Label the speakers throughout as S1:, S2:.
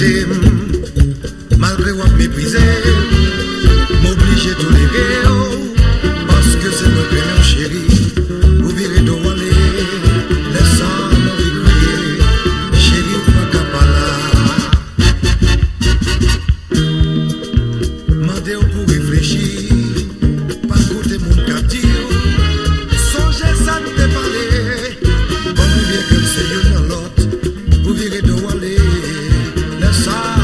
S1: respecter, malgré ou mépriser, m'obliger tous les réaux, parce que c'est notre prénom chéri, vous virez de aller, laissant mon vie crier, chéri ou pas capala. Mandez pour réfléchir, pas côté mon captif, songez ça nous déballer, bon bien que c'est une dans l'autre, vous virez de aller, laissant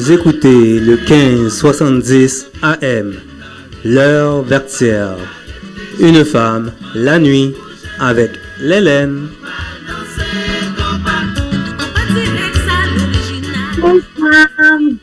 S2: Vous écoutez le 1570 AM, l'heure vertière. Une femme, la nuit, avec l'Hélène.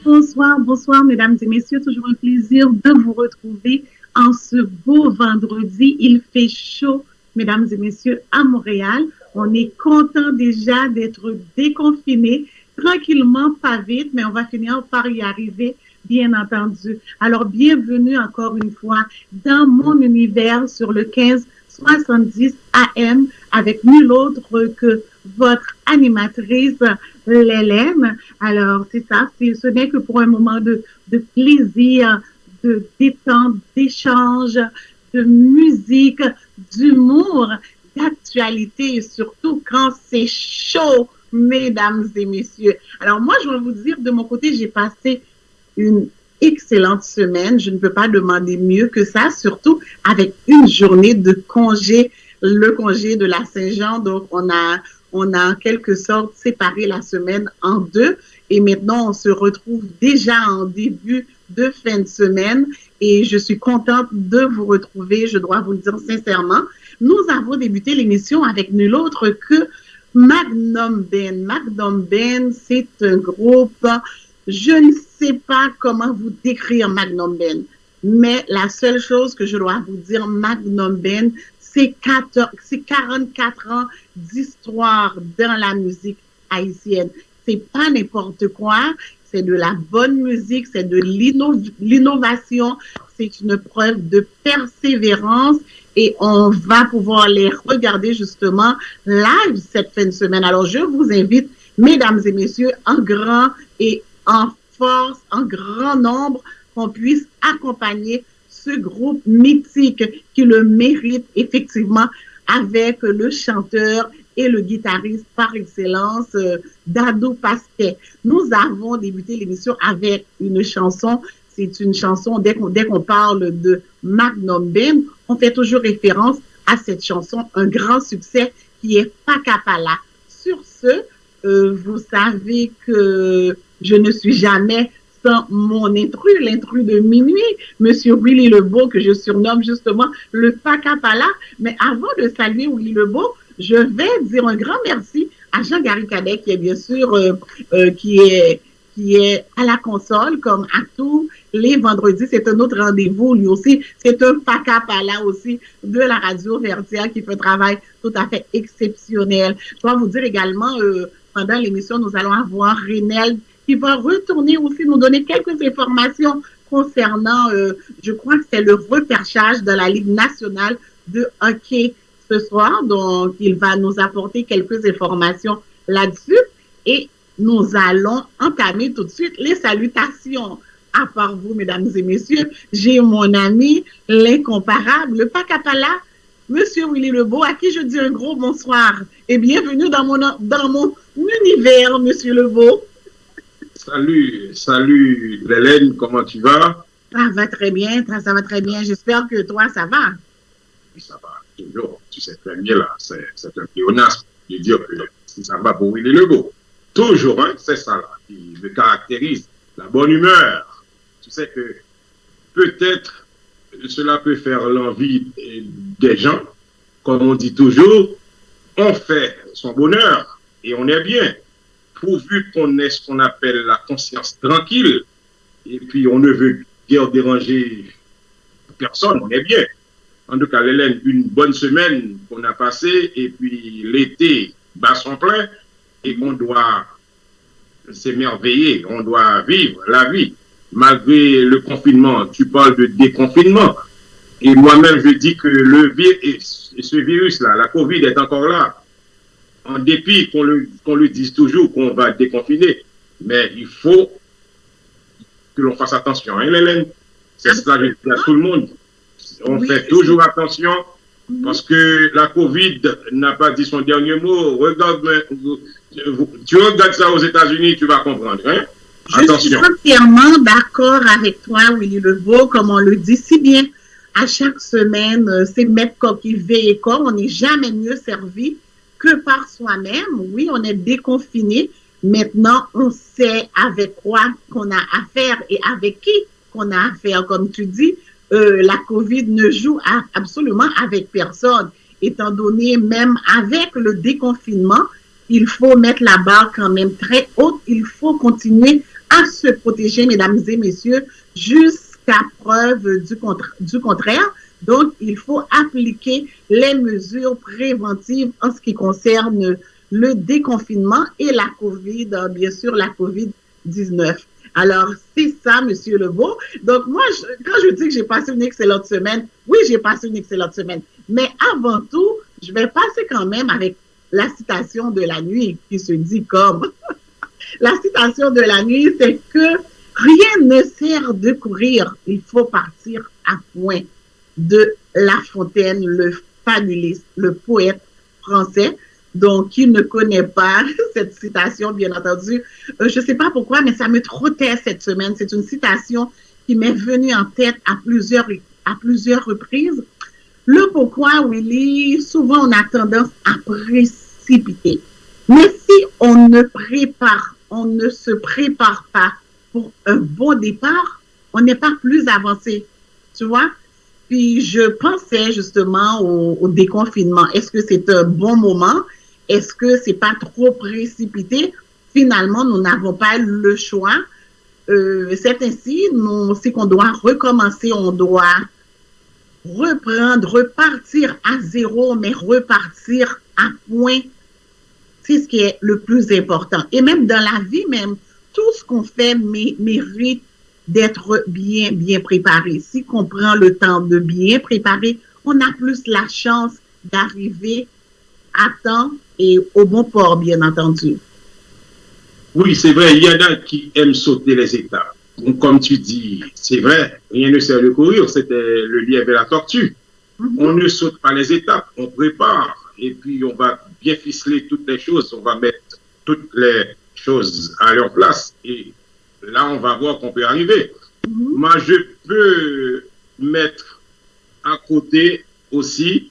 S3: Bonsoir, mesdames et messieurs. Toujours un plaisir de vous retrouver en ce beau vendredi. Il fait chaud, mesdames et messieurs, à Montréal. On est content déjà d'être déconfinés, tranquillement, pas vite, mais on va finir par y arriver, bien entendu. Alors, bienvenue encore une fois dans mon univers sur le 1570 AM avec nul autre que votre animatrice, l'Hélène. Alors, c'est ça, ce n'est que pour un moment de plaisir, de détente, d'échange, de musique, d'humour, d'actualité et surtout quand c'est chaud, mesdames et messieurs. Alors, moi, je vais vous dire, de mon côté, j'ai passé une excellente semaine. Je ne peux pas demander mieux que ça, surtout avec une journée de congé, le congé de la Saint-Jean. Donc, on a en quelque sorte séparé la semaine en deux et maintenant on se retrouve déjà en début de fin de semaine et je suis contente de vous retrouver, je dois vous le dire sincèrement. Nous avons débuté l'émission avec nul autre que Magnum Ben. Magnum Ben, c'est un groupe, je ne sais pas comment vous décrire Magnum Ben, mais la seule chose que je dois vous dire, Magnum Ben, c'est 44 ans d'histoire dans la musique haïtienne. C'est pas n'importe quoi, c'est de la bonne musique, c'est de l'innovation, c'est une preuve de persévérance et on va pouvoir les regarder justement live cette fin de semaine. Alors je vous invite, mesdames et messieurs, en grand et en force, en grand nombre, qu'on puisse accompagner ce groupe mythique qui le mérite effectivement avec le chanteur et le guitariste par excellence, Dadou Pasquet. Nous avons débuté l'émission avec une chanson. C'est une chanson, dès qu'on parle de Magnum Ben, on fait toujours référence à cette chanson, un grand succès qui est Pacapala. Sur ce, vous savez que je ne suis jamais sans mon intrus, l'intrus de minuit, Monsieur Willy Lebeau, que je surnomme justement le Pacapala. Mais avant de saluer Willy Lebeau, je vais dire un grand merci à Jean-Gary Cadet, qui est bien sûr qui est à la console, comme à tous les vendredis. C'est un autre rendez-vous, lui aussi. C'est un Pacapala aussi de la radio Vertière qui fait un travail tout à fait exceptionnel. Je dois vous dire également, pendant l'émission, nous allons avoir Renel qui va retourner aussi nous donner quelques informations concernant, je crois que c'est le repêchage de la Ligue nationale de hockey ce soir. Donc, il va nous apporter quelques informations là-dessus. Et nous allons entamer tout de suite les salutations. À part vous, mesdames et messieurs, j'ai mon ami, l'incomparable, le Pacapala, Monsieur Willy Lebeau, à qui je dis un gros bonsoir et bienvenue dans mon univers, Monsieur Lebeau.
S4: Salut Hélène, comment tu vas?
S3: Ça va très bien, ça va très bien. J'espère que toi, ça va.
S4: Oui, ça va, toujours. Tu sais très bien là, c'est un pléonasme de dire que ça va pour Willy Lebeau. Toujours, hein, c'est ça là, qui me caractérise. La bonne humeur. Tu sais que peut-être cela peut faire l'envie des gens. Comme on dit toujours, on fait son bonheur et on est bien. Pourvu qu'on ait ce qu'on appelle la conscience tranquille, et puis on ne veut guère déranger personne, on est bien. En tout cas, Hélène, une bonne semaine qu'on a passée, et puis l'été bat son plein, et qu'on doit s'émerveiller, on doit vivre la vie. Malgré le confinement, tu parles de déconfinement, et moi-même je dis que ce virus-là, la Covid est encore là. En dépit qu'on le dise toujours qu'on va déconfiner, mais il faut que l'on fasse attention, hein, Hélène? C'est ça que je dis à tout le monde. On fait toujours attention parce que la Covid n'a pas dit son dernier mot. Regarde, tu regardes ça aux États-Unis, tu vas comprendre. Hein? Attention.
S3: Je suis entièrement d'accord avec toi, Willy Lebeau, comme on le dit si bien. À chaque semaine, c'est mettre coquille veille corps, on n'est jamais mieux servi que par soi-même. Oui, on est déconfiné, Maintenant, on sait avec quoi qu'on a affaire et avec qui qu'on a affaire. Comme tu dis, la COVID ne joue absolument avec personne. Étant donné, même avec le déconfinement, il faut mettre la barre quand même très haute. Il faut continuer à se protéger, mesdames et messieurs, jusqu'à preuve du contraire. Donc, il faut appliquer les mesures préventives en ce qui concerne le déconfinement et la COVID, bien sûr, la COVID-19. Alors, c'est ça, Monsieur Lebeau. Donc, moi, quand je dis que j'ai passé une excellente semaine, oui, j'ai passé une excellente semaine. Mais avant tout, je vais passer quand même avec la citation de la nuit qui se dit comme... La citation de la nuit, c'est que rien ne sert de courir, il faut partir à point. De La Fontaine, le fabuliste, le poète français. Donc, qui ne connaît pas cette citation, bien entendu, je ne sais pas pourquoi, mais ça me trottait cette semaine. C'est une citation qui m'est venue en tête à plusieurs reprises. Le pourquoi, Willy, souvent on a tendance à précipiter. Mais si on ne se prépare pas pour un bon départ, on n'est pas plus avancé, tu vois? Puis je pensais justement au déconfinement. Est-ce que c'est un bon moment? Est-ce que c'est pas trop précipité? Finalement, nous n'avons pas le choix. C'est ainsi, c'est qu'on doit recommencer, on doit repartir à zéro, mais repartir à point. C'est ce qui est le plus important. Et même dans la vie, même, tout ce qu'on fait mérite d'être bien préparé. Si on prend le temps de bien préparer, on a plus la chance d'arriver à temps et au bon port, bien entendu.
S4: Oui, c'est vrai, il y en a qui aiment sauter les étapes. Donc, comme tu dis, c'est vrai, rien ne sert de courir, c'était le lièvre et la tortue. On ne saute pas les étapes, on prépare, et puis on va bien ficeler toutes les choses, on va mettre toutes les choses à leur place, et là, on va voir qu'on peut arriver. Moi, je peux mettre à côté aussi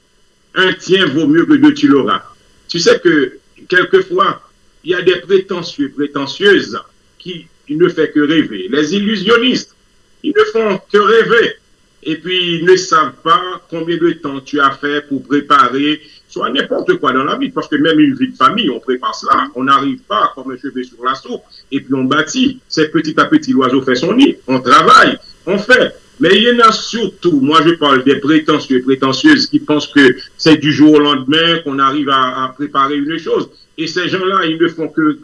S4: un tien vaut mieux que deux tu l'auras. Tu sais que, quelquefois, il y a des prétentieux, prétentieuses qui ne font que rêver. Les illusionnistes, ils ne font que rêver. Et puis, ils ne savent pas combien de temps tu as fait pour préparer soit n'importe quoi dans la vie. Parce que même une vie de famille, on prépare cela. On n'arrive pas comme un cheveu sur la soupe. Et puis, on bâtit. C'est petit à petit, l'oiseau fait son nid. On travaille, on fait. Mais il y en a surtout, moi je parle des prétentieux et prétentieuses qui pensent que c'est du jour au lendemain qu'on arrive à préparer une chose. Et ces gens-là, ils ne font que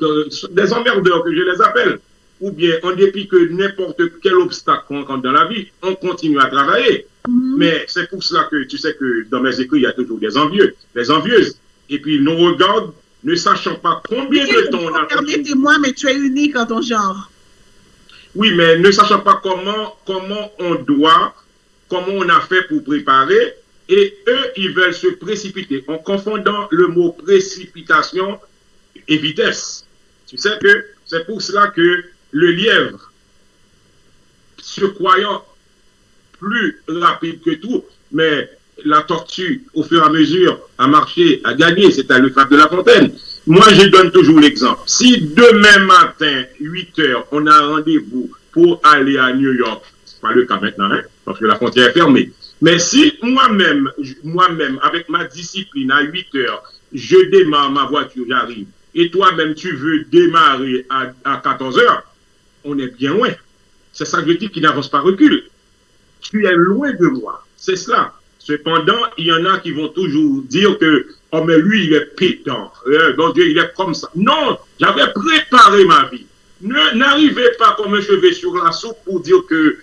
S4: des emmerdeurs que je les appelle. Ou bien, en dépit que n'importe quel obstacle qu'on rencontre dans la vie, on continue à travailler. Mais c'est pour cela que tu sais que dans mes écrits, il y a toujours des envieux, des envieuses. Et puis, ils nous regardent, ne sachant pas combien de temps on a...
S3: Permettez-moi, mais tu es unique en ton genre.
S4: Oui, mais ne sachant pas comment on a fait pour préparer, et eux, ils veulent se précipiter en confondant le mot précipitation et vitesse. Tu sais que c'est pour cela que le lièvre, se croyant plus rapide que tout, mais la tortue, au fur et à mesure, a marché, a gagné, c'était le fable de La Fontaine. Moi, je donne toujours l'exemple. Si demain matin, 8 heures, on a rendez-vous pour aller à New York, c'est pas le cas maintenant, hein, parce que la frontière est fermée. Mais si moi-même, avec ma discipline, à 8 heures, je démarre ma voiture, j'arrive, et toi-même, tu veux démarrer à 14 heures, on est bien loin. C'est ça que je dis, qui n'avance pas recule. Tu es loin de moi. C'est cela. Cependant, il y en a qui vont toujours dire que oh, mais lui, il est pétant. Mon Dieu, il est comme ça. Non, j'avais préparé ma vie. N'arrivez pas comme un cheveu sur la soupe pour dire que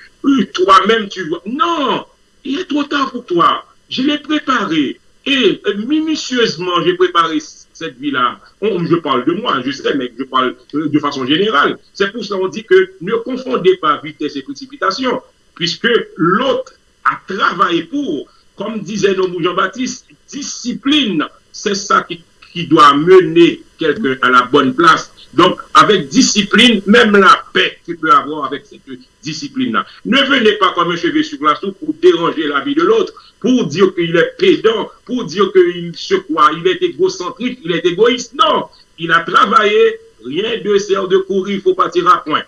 S4: toi-même, tu vois. Non, il est trop tard pour toi. Je l'ai préparé. Et minutieusement, j'ai préparé cette vie-là. Je parle de moi, je sais, mais je parle de façon générale. C'est pour ça qu'on dit que ne confondez pas vitesse et précipitation, puisque l'autre a travaillé pour. Comme disait nos Jean-Baptiste, discipline, c'est ça qui doit mener quelqu'un à la bonne place. Donc, avec discipline, même la paix que tu peux avoir avec cette discipline-là. Ne venez pas comme un cheveu sur la soupe pour déranger la vie de l'autre, pour dire qu'il est pédant, pour dire qu'il se croit, il est égocentrique, il est égoïste. Non, il a travaillé, rien de sert de courir, il faut partir à point.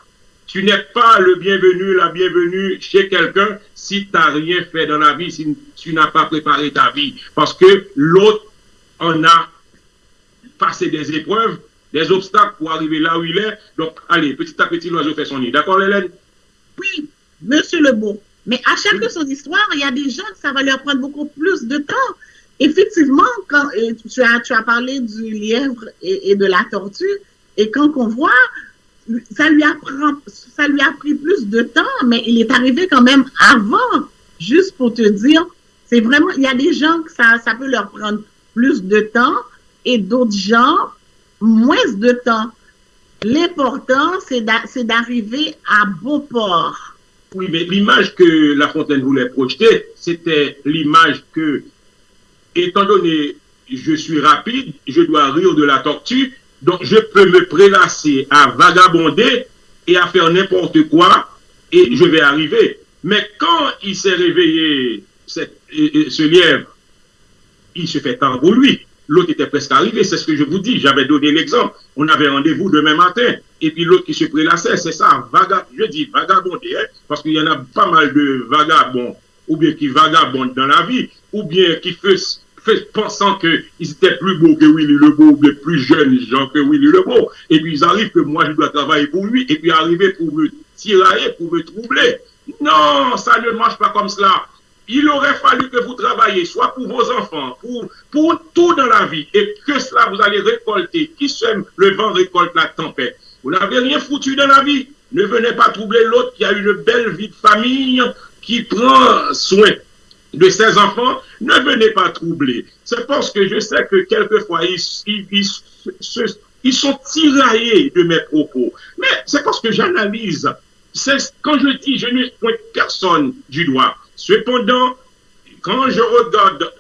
S4: Tu n'es pas le bienvenu, la bienvenue chez quelqu'un si tu n'as rien fait dans la vie, si tu n'as pas préparé ta vie. Parce que l'autre en a passé des épreuves, des obstacles pour arriver là où il est. Donc, allez, petit à petit, l'oiseau fait son nid. D'accord, Hélène?
S3: Oui, monsieur Lebeau. Mais à chacun son histoire, il y a des gens que ça va leur prendre beaucoup plus de temps. Effectivement, quand tu as parlé du lièvre et de la tortue, et quand on voit, ça lui a pris plus de temps, mais il est arrivé quand même avant, juste pour te dire, c'est vraiment, il y a des gens que ça peut leur prendre plus de temps et d'autres gens, moins de temps. L'important, c'est d'arriver à bon port.
S4: Oui, mais l'image que La Fontaine voulait projeter, c'était l'image que, étant donné je suis rapide, je dois rire de la tortue, donc je peux me prélasser à vagabonder et à faire n'importe quoi et je vais arriver. Mais quand il s'est réveillé, ce lièvre, il se fait tard pour lui. L'autre était presque arrivé, c'est ce que je vous dis. J'avais donné l'exemple. On avait rendez-vous demain matin. Et puis l'autre qui se prélassait, c'est ça, je dis vagabonder, hein, parce qu'il y en a pas mal de vagabonds, ou bien qui vagabondent dans la vie, ou bien qui pensant qu'ils étaient plus beaux que Willy Lebeau, ou bien plus jeunes gens que Willy Lebeau. Et puis ils arrivent que moi je dois travailler pour lui, et puis arriver pour me tirailler, pour me troubler. Non, ça ne marche pas comme cela. Il aurait fallu que vous travailliez, soit pour vos enfants, pour tout dans la vie, et que cela vous allez récolter. Qui sème le vent récolte la tempête. Vous n'avez rien foutu dans la vie. Ne venez pas troubler l'autre qui a une belle vie de famille, qui prend soin de ses enfants. Ne venez pas troubler. C'est parce que je sais que quelquefois, ils sont tiraillés de mes propos. Mais c'est parce que j'analyse. Quand je dis, je ne pointe personne du doigt. Cependant, quand je regarde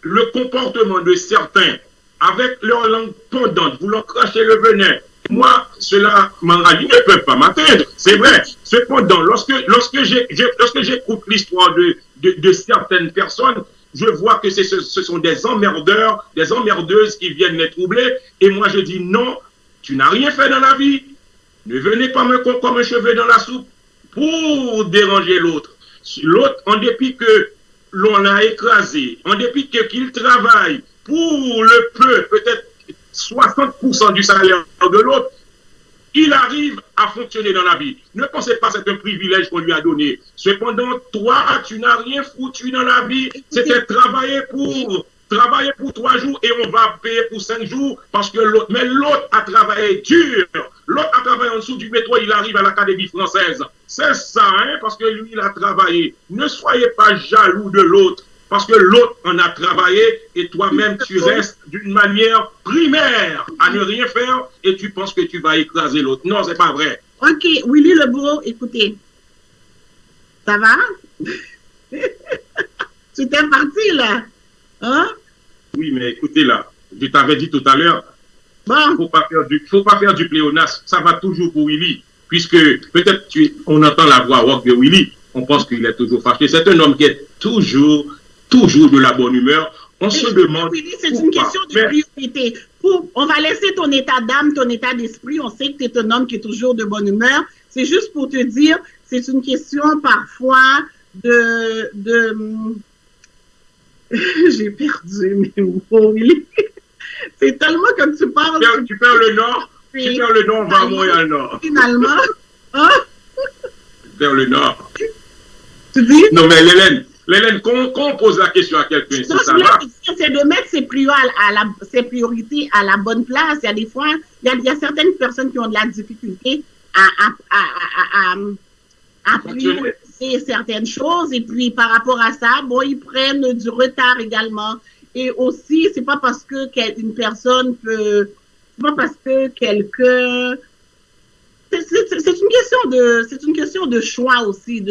S4: le comportement de certains avec leur langue pendante, voulant cracher le venin, moi, cela m'enrage. Ils ne peuvent pas m'atteindre, c'est vrai. Cependant, lorsque j'écoute l'histoire de certaines personnes, je vois que ce sont des emmerdeurs, des emmerdeuses qui viennent les troubler. Et moi, je dis non, tu n'as rien fait dans la vie. Ne venez pas me comme un cheveu dans la soupe pour déranger l'autre. L'autre, en dépit que l'on a écrasé, en dépit qu'il travaille pour le peu, peut-être 60% du salaire de l'autre, il arrive à fonctionner dans la vie. Ne pensez pas que c'est un privilège qu'on lui a donné. Cependant, toi, tu n'as rien foutu dans la vie. C'était travailler pour 3 jours et on va payer pour 5 jours parce que l'autre a travaillé dur. L'autre a travaillé en dessous du métro, il arrive à l'Académie française. C'est ça, hein, parce que lui, il a travaillé. Ne soyez pas jaloux de l'autre parce que l'autre en a travaillé et toi-même, tu restes d'une manière primaire à ne rien faire et tu penses que tu vas écraser l'autre. Non, c'est pas vrai.
S3: Ok, Willy Lebeau, écoutez. Ça va? Tu t'es parti, là? Hein?
S4: Oui, mais écoutez là, je t'avais dit tout à l'heure,
S3: bon.
S4: Faut pas faire du pléonasme, ça va toujours pour Willy, puisque peut-être on entend la voix rock de Willy, on pense qu'il est toujours fâché. C'est un homme qui est toujours de la bonne humeur. On se demande.
S3: Willy, c'est une question de priorité. On va laisser ton état d'âme, ton état d'esprit. On sait que tu es un homme qui est toujours de bonne humeur. C'est juste pour te dire, c'est une question parfois de j'ai perdu mes mots, Willy. C'est tellement comme tu parles.
S4: Tu perds le nord, on va à Montréal-Nord.
S3: Finalement, hein?
S4: Tu perds le nord.
S3: Tu dis?
S4: Non, mais Hélène, quand on pose la question à quelqu'un,
S3: c'est de mettre ses priorités à la bonne place. Il y a des fois, il y a certaines personnes qui ont de la difficulté à prioriser certaines choses, et puis par rapport à ça, bon, ils prennent du retard également. Et aussi, c'est pas parce que une personne peut, c'est pas parce que quelqu'un, c'est une question de choix aussi,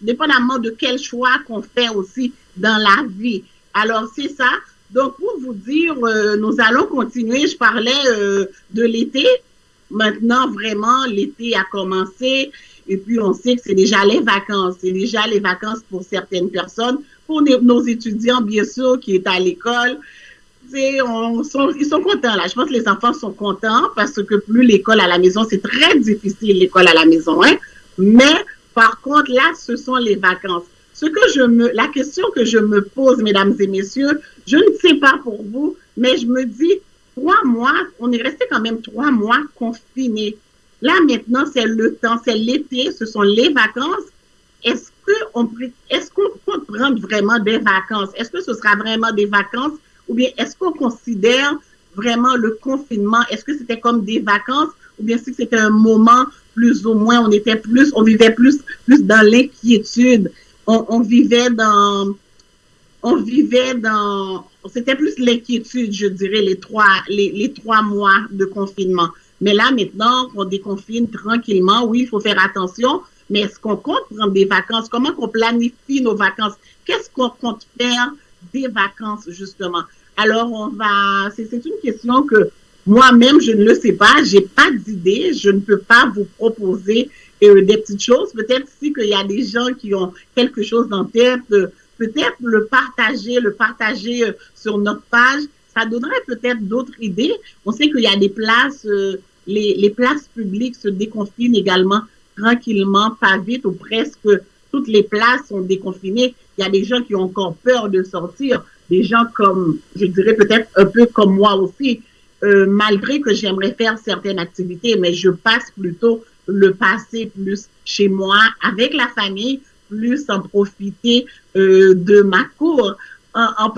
S3: dépendamment de quel choix qu'on fait aussi dans la vie. Alors c'est ça. Donc pour vous dire, nous allons continuer. Je parlais de l'été. Maintenant, vraiment, l'été a commencé. Et puis, on sait que c'est déjà les vacances. C'est déjà les vacances pour certaines personnes. Pour nos étudiants, bien sûr, qui est à l'école. Ils sont contents là. Je pense que les enfants sont contents parce que plus l'école à la maison, c'est très difficile l'école à la maison, hein. Mais par contre, là, ce sont les vacances. La question que je me pose, mesdames et messieurs, je ne sais pas pour vous, mais je me dis, 3 mois, on est resté quand même 3 mois confinés. Là, maintenant, c'est le temps, c'est l'été, ce sont les vacances. Est-ce qu'on peut prendre vraiment des vacances? Est-ce que ce sera vraiment des vacances? Ou bien est-ce qu'on considère vraiment le confinement? Est-ce que c'était comme des vacances? Ou bien si c'était un moment, plus ou moins, on vivait plus dans l'inquiétude. C'était plus l'inquiétude, je dirais, les 3 mois de confinement. Mais là, maintenant, on déconfine tranquillement. Oui, il faut faire attention. Mais est-ce qu'on compte prendre des vacances? Comment qu'on planifie nos vacances? Qu'est-ce qu'on compte faire des vacances, justement? Alors, c'est une question que moi-même, je ne le sais pas. J'ai pas d'idée. Je ne peux pas vous proposer des petites choses. Peut-être si qu'il y a des gens qui ont quelque chose en tête, peut-être le partager sur notre page. Ça donnerait peut-être d'autres idées. On sait qu'il y a des places, les places publiques se déconfinent également tranquillement, pas vite, ou presque toutes les places sont déconfinées. Il y a des gens qui ont encore peur de sortir, des gens comme, je dirais peut-être un peu comme moi aussi, malgré que j'aimerais faire certaines activités, mais je passe plutôt le passer plus chez moi, avec la famille, plus en profiter de ma cour. En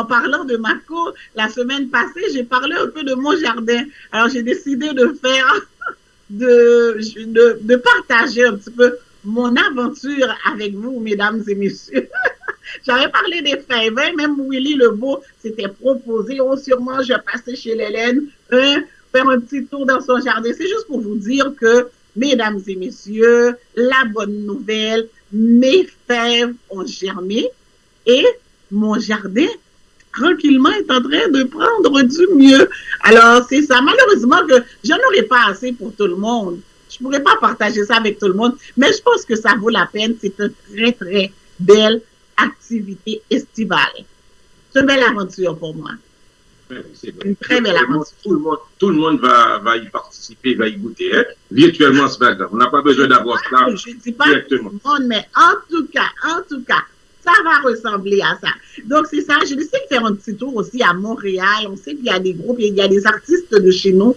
S3: parlant de ma cour, la semaine passée, j'ai parlé un peu de mon jardin. Alors, j'ai décidé de partager un petit peu mon aventure avec vous, mesdames et messieurs. J'avais parlé des fèves, même Willy Lebeau s'était proposé, sûrement je passais chez l'Hélène, faire un petit tour dans son jardin. C'est juste pour vous dire que, mesdames et messieurs, la bonne nouvelle, mes fèves ont germé et mon jardin, tranquillement, est en train de prendre du mieux. Alors, c'est ça. Malheureusement, que j'en aurais pas assez pour tout le monde. Je pourrais pas partager ça avec tout le monde, mais je pense que ça vaut la peine. C'est une très, très belle activité estivale. C'est une belle aventure pour moi.
S4: C'est
S3: une très belle aventure.
S4: Tout le monde va y participer, va y goûter. Hein? Virtuellement, c'est pas grave. On n'a pas besoin d'avoir ça
S3: je ne dis pas directement. Tout le monde, mais en tout cas, ça va ressembler à ça. Donc, c'est ça. Je décide de faire un petit tour aussi à Montréal. On sait qu'il y a des groupes, il y a des artistes de chez nous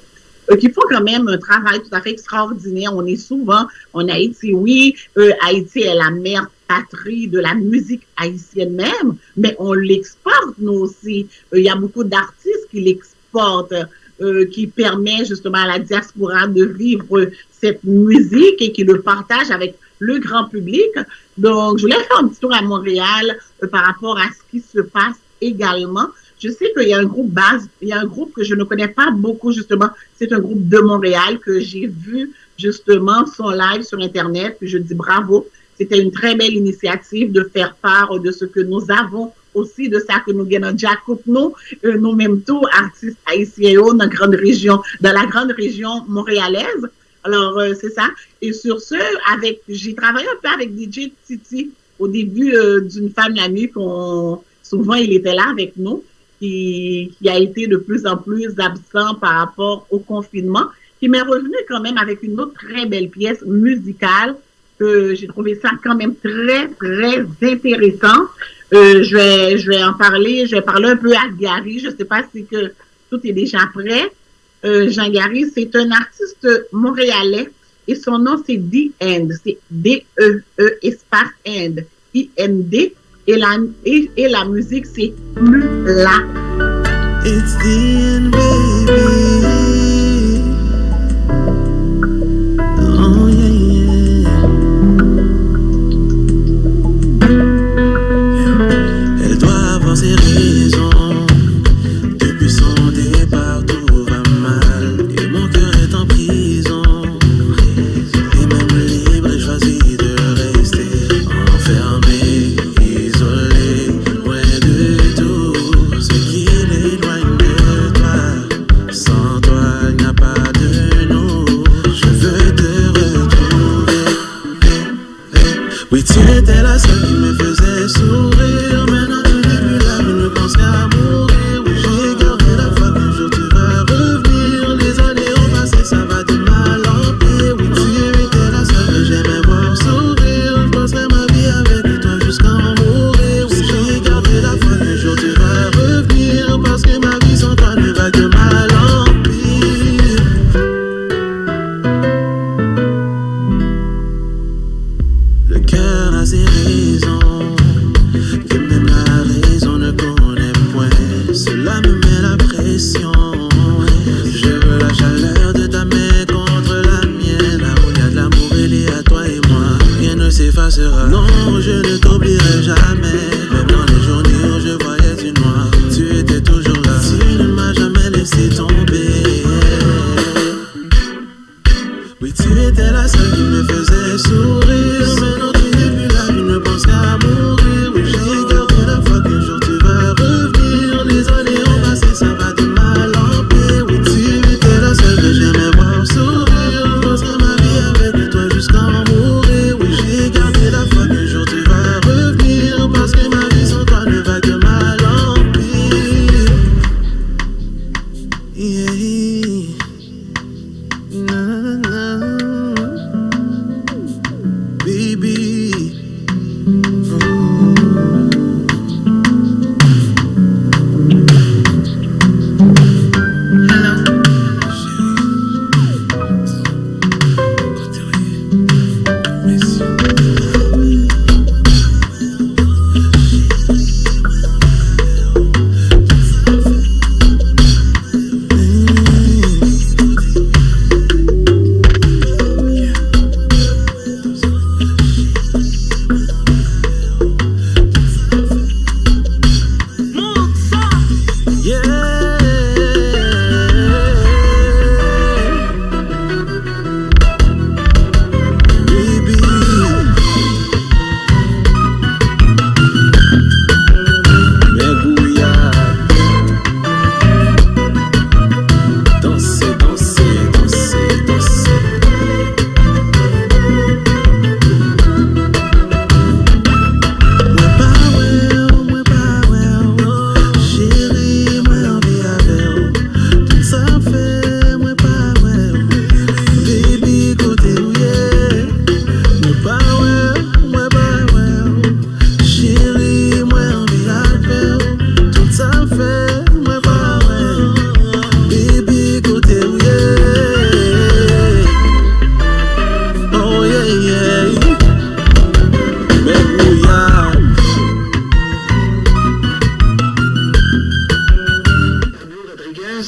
S3: qui font quand même un travail tout à fait extraordinaire. On est souvent en Haïti. Oui, Haïti est la mère patrie de la musique haïtienne même, mais on l'exporte, nous aussi. Il y a beaucoup d'artistes qui l'exportent, qui permet justement à la diaspora de vivre cette musique et qui le partagent avec le grand public. Donc, je voulais faire un petit tour à Montréal par rapport à ce qui se passe également. Je sais qu'il y a un groupe que je ne connais pas beaucoup, justement. C'est un groupe de Montréal que j'ai vu, justement, son live sur Internet. Puis je dis bravo. C'était une très belle initiative de faire part de ce que nous avons aussi, de ça que nous gagnons déjà nous mêmes tous, artistes haïtiens dans la grande région montréalaise. Alors, c'est ça. Et sur ce, j'ai travaillé un peu avec DJ Titi au début d'une femme la nuit, souvent il était là avec nous, qui a été de plus en plus absent par rapport au confinement, qui m'est revenu quand même avec une autre très belle pièce musicale, que j'ai trouvé ça quand même très, très intéressant. Je vais en parler, je vais parler un peu à Gary, je ne sais pas si que tout est déjà prêt. Jean Gary, c'est un artiste montréalais et son nom c'est The End, c'est D-E-E espace End, I-N-D et la musique c'est Plus là.
S5: It's the end, baby. Oh yeah, yeah. Elle doit avoir ses raisons. Depuis son départ, tout va mal. Et mon cœur est en prison. Et même libre, j'ai choisi de rester enfermé, isolé, loin de tout ce qui l'éloigne de toi. Sans toi,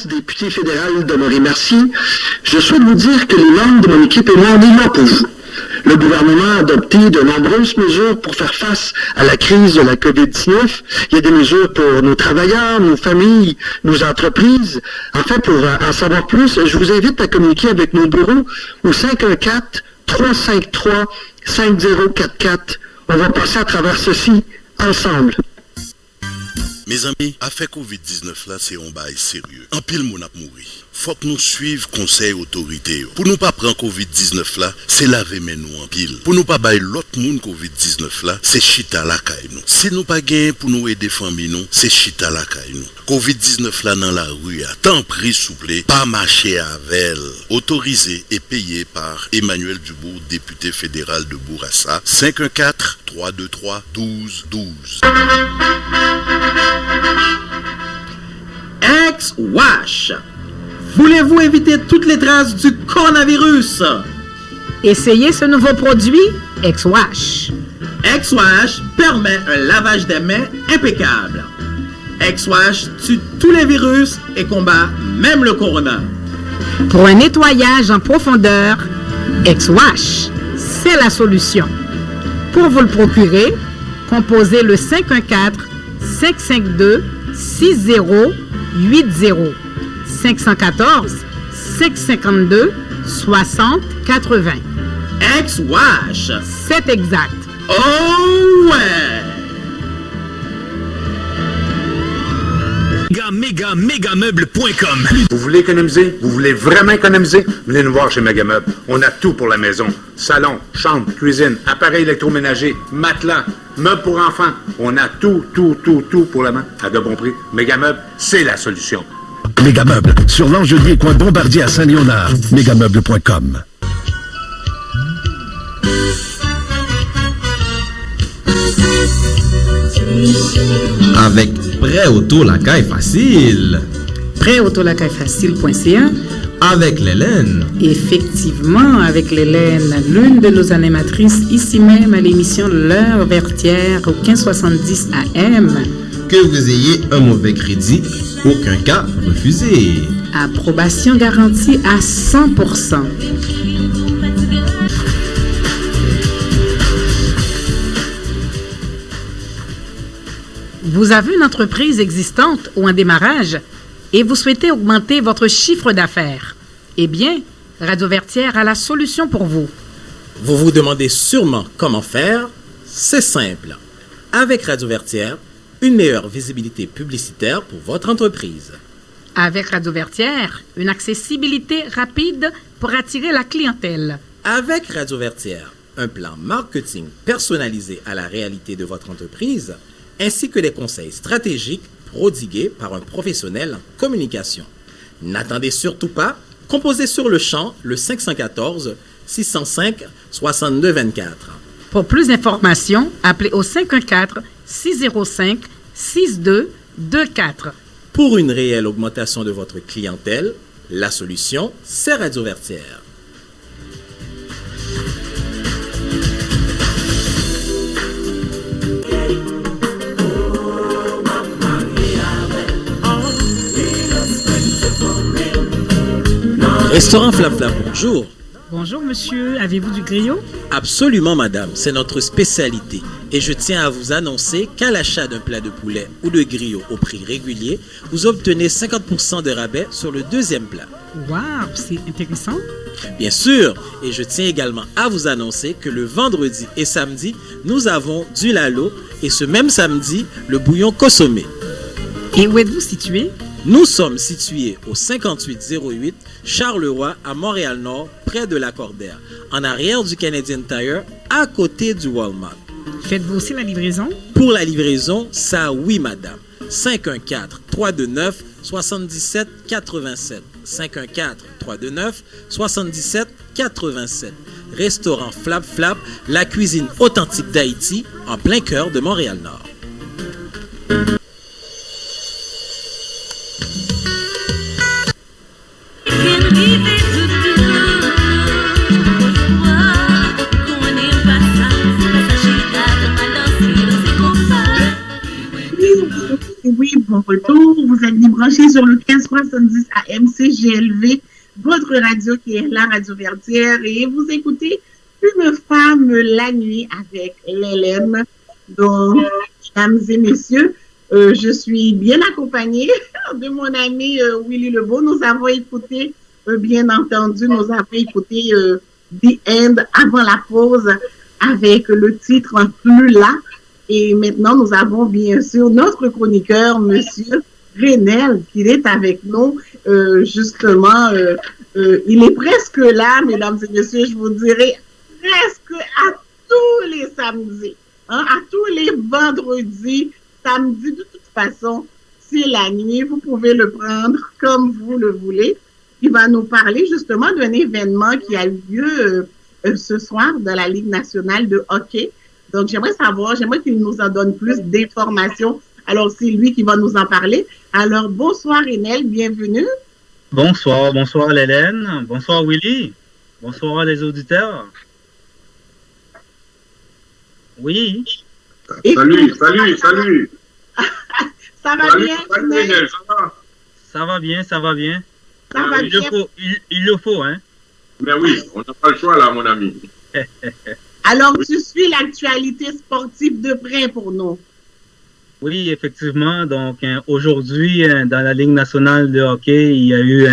S6: député fédéral Demeuré-Merci, je souhaite vous dire que les membres de mon équipe et moi, on est là pour vous. Le gouvernement a adopté de nombreuses mesures pour faire face à la crise de la COVID-19. Il y a des mesures pour nos travailleurs, nos familles, nos entreprises. En fait, pour en savoir plus, je vous invite à communiquer avec nos bureaux au 514-353-5044. On va passer à travers ceci ensemble.
S7: Mes amis, affaire COVID-19 là, c'est un bail sérieux. En pile, mon a mouri. Faut que nous suivions conseil autorité. Pour nous pas prendre COVID-19 là, c'est laver mais nous en pile. Pour nous pas bailler l'autre monde COVID-19 là, c'est chita la caille nous. Si nous pas gagner pour nous aider famille nous, c'est chita la caille nous. COVID-19 là dans la rue, à temps pris souple, pas marcher avec. Autorisé et payé par Emmanuel Dubourg, député fédéral de Bourassa. 514-323-1212.
S8: Ex-Wash. Voulez-vous éviter toutes les traces du coronavirus?
S9: Essayez ce nouveau produit, Ex-Wash.
S8: Ex-Wash permet un lavage des mains impeccable. Ex-Wash tue tous les virus et combat même le corona.
S9: Pour un nettoyage en profondeur, Ex-Wash, c'est la solution. Pour vous le procurer, composez le 514-552-6080. 514-552-6080.
S8: Ex-Wash.
S9: C'est exact.
S8: Oh ouais!
S10: Megameuble.com. Vous voulez économiser? Vous voulez vraiment économiser? Venez nous voir chez Megameuble. On a tout pour la maison. Salon, chambre, cuisine, appareils électroménagers, matelas, meubles pour enfants. On a tout pour la main. À de bons prix. Megameuble, c'est la solution.
S11: Megameuble, sur l'Angelier, coin Bombardier à Saint-Léonard. Megameuble.com.
S12: Avec Prêt Auto la caille facile.
S9: Prêtautolacayefacile.ca.
S12: Avec l'Hélène.
S9: Effectivement, avec l'Hélène, l'une de nos animatrices ici même à l'émission L'Heure Vertière au 1570 AM.
S12: Que vous ayez un mauvais crédit, aucun cas refusé.
S9: Approbation garantie à 100%. Vous avez une entreprise existante ou un démarrage et vous souhaitez augmenter votre chiffre d'affaires. Eh bien, Radio Vertière a la solution pour vous.
S8: Vous vous demandez sûrement comment faire? C'est simple. Avec Radio Vertière, une meilleure visibilité publicitaire pour votre entreprise.
S9: Avec Radio Vertière, une accessibilité rapide pour attirer la clientèle.
S8: Avec Radio Vertière, un plan marketing personnalisé à la réalité de votre entreprise, ainsi que des conseils stratégiques prodigués par un professionnel en communication. N'attendez surtout pas, composez sur le champ le 514-605-6224.
S9: Pour plus d'informations, appelez au 514-605-6224.
S8: Pour une réelle augmentation de votre clientèle, la solution, c'est Radio Vertière. Restaurant Flam Flam, bonjour.
S9: Bonjour monsieur, avez-vous du griot?
S8: Absolument madame, c'est notre spécialité. Et je tiens à vous annoncer qu'à l'achat d'un plat de poulet ou de griot au prix régulier, vous obtenez 50% de rabais sur le deuxième plat.
S9: Waouh, c'est intéressant.
S8: Bien sûr, et je tiens également à vous annoncer que le vendredi et samedi, nous avons du lalo et ce même samedi, le bouillon consommé.
S9: Et où êtes-vous situé?
S8: Nous sommes situés au 5808 Charleroi à Montréal-Nord, près de la Cordère, en arrière du Canadian Tire, à côté du Walmart.
S9: Faites-vous aussi la livraison?
S8: Pour la livraison, ça oui madame. 514-329-7787. 514-329-7787. Restaurant Flap Flap, la cuisine authentique d'Haïti, en plein cœur de Montréal-Nord.
S3: Oui, bon retour. Vous êtes branchés sur le 1570 AM CGLV, votre radio qui est la radio Vertière, et vous écoutez Une femme la nuit avec Lélène. Donc, mesdames et messieurs, je suis bien accompagnée de mon ami Willy Lebeau. Nous avons écouté, bien entendu, The End avant la pause avec le titre Plus là. Et maintenant, nous avons bien sûr notre chroniqueur, monsieur Renel, qui est avec nous. Justement, il est presque là, mesdames et messieurs, je vous dirais, presque à tous les samedis, à tous les vendredis, samedi, de toute façon, c'est la nuit, vous pouvez le prendre comme vous le voulez. Il va nous parler justement d'un événement qui a eu lieu ce soir dans la Ligue nationale de hockey. Donc, j'aimerais qu'il nous en donne plus d'informations. Alors, c'est lui qui va nous en parler. Alors, bonsoir Renel, bienvenue.
S13: Bonsoir Lélène, bonsoir Willy, bonsoir les auditeurs. Oui.
S4: Salut.
S3: Ça va bien, Renel?
S13: Ça va bien.
S3: Ça va bien.
S13: Il le faut, hein.
S4: Mais oui, on n'a pas le choix là, mon ami.
S3: Alors, tu suis l'actualité sportive de près pour nous.
S13: Oui, effectivement. Donc, aujourd'hui, dans la Ligue nationale de hockey, il y a eu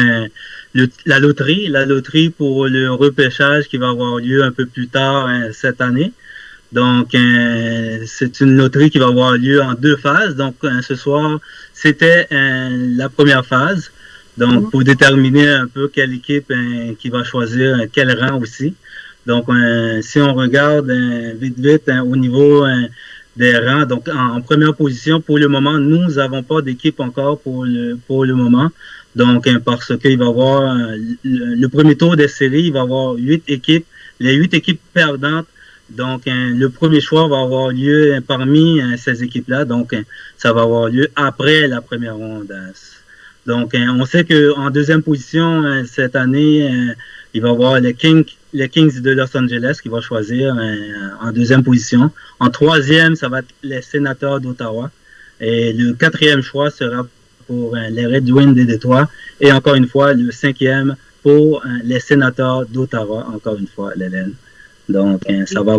S13: la loterie pour le repêchage qui va avoir lieu un peu plus tard cette année. Donc, c'est une loterie qui va avoir lieu en 2 phases. Donc, ce soir, c'était la première phase. Donc, pour déterminer un peu quelle équipe qui va choisir quel rang aussi. Donc, si on regarde vite au niveau des rangs, donc en première position, pour le moment, nous n'avons pas d'équipe encore pour le moment. Donc, parce qu'il va y avoir le premier tour des séries, il va y avoir 8 équipes, les 8 équipes perdantes. Donc, le premier choix va avoir lieu parmi ces équipes-là. Donc, ça va avoir lieu après la première ronde. Donc, on sait qu'en deuxième position, cette année, il va y avoir les Kings de Los Angeles qui vont choisir en deuxième position. En troisième, ça va être les Sénateurs d'Ottawa. Et le 4e choix sera pour les Red Wings de Détroit. Et encore une fois, le 5e pour les Sénateurs d'Ottawa. Encore une fois, l'Hélène. Donc, ça va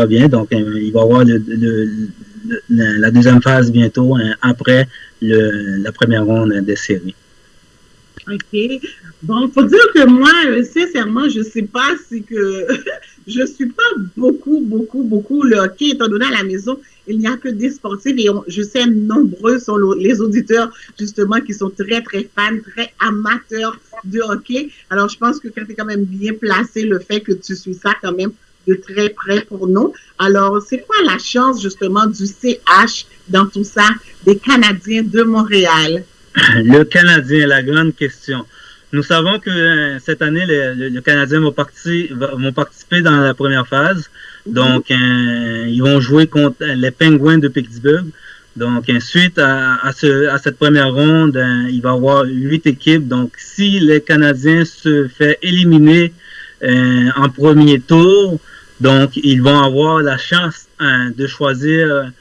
S13: bien. Donc, il va y avoir la deuxième phase bientôt, après la première ronde des séries.
S3: OK. Bon, il faut dire que moi, sincèrement, je ne sais pas je ne suis pas beaucoup le hockey, étant donné à la maison, il n'y a que des sportifs et je sais nombreux sont les auditeurs, justement, qui sont très, très fans, très amateurs de hockey. Alors, je pense que tu es quand même bien placé, le fait que tu suis ça quand même de très près pour nous. Alors, c'est quoi la chance, justement, du CH dans tout ça, des Canadiens de Montréal?
S13: Le Canadien, la grande question. Nous savons que cette année, le Canadien vont participer dans la première phase. Donc, ils vont jouer contre les Penguins de Pittsburgh. Donc, suite à cette première ronde, il va y avoir 8 équipes. Donc, si les Canadiens se fait éliminer en premier tour, donc ils vont avoir la chance de choisir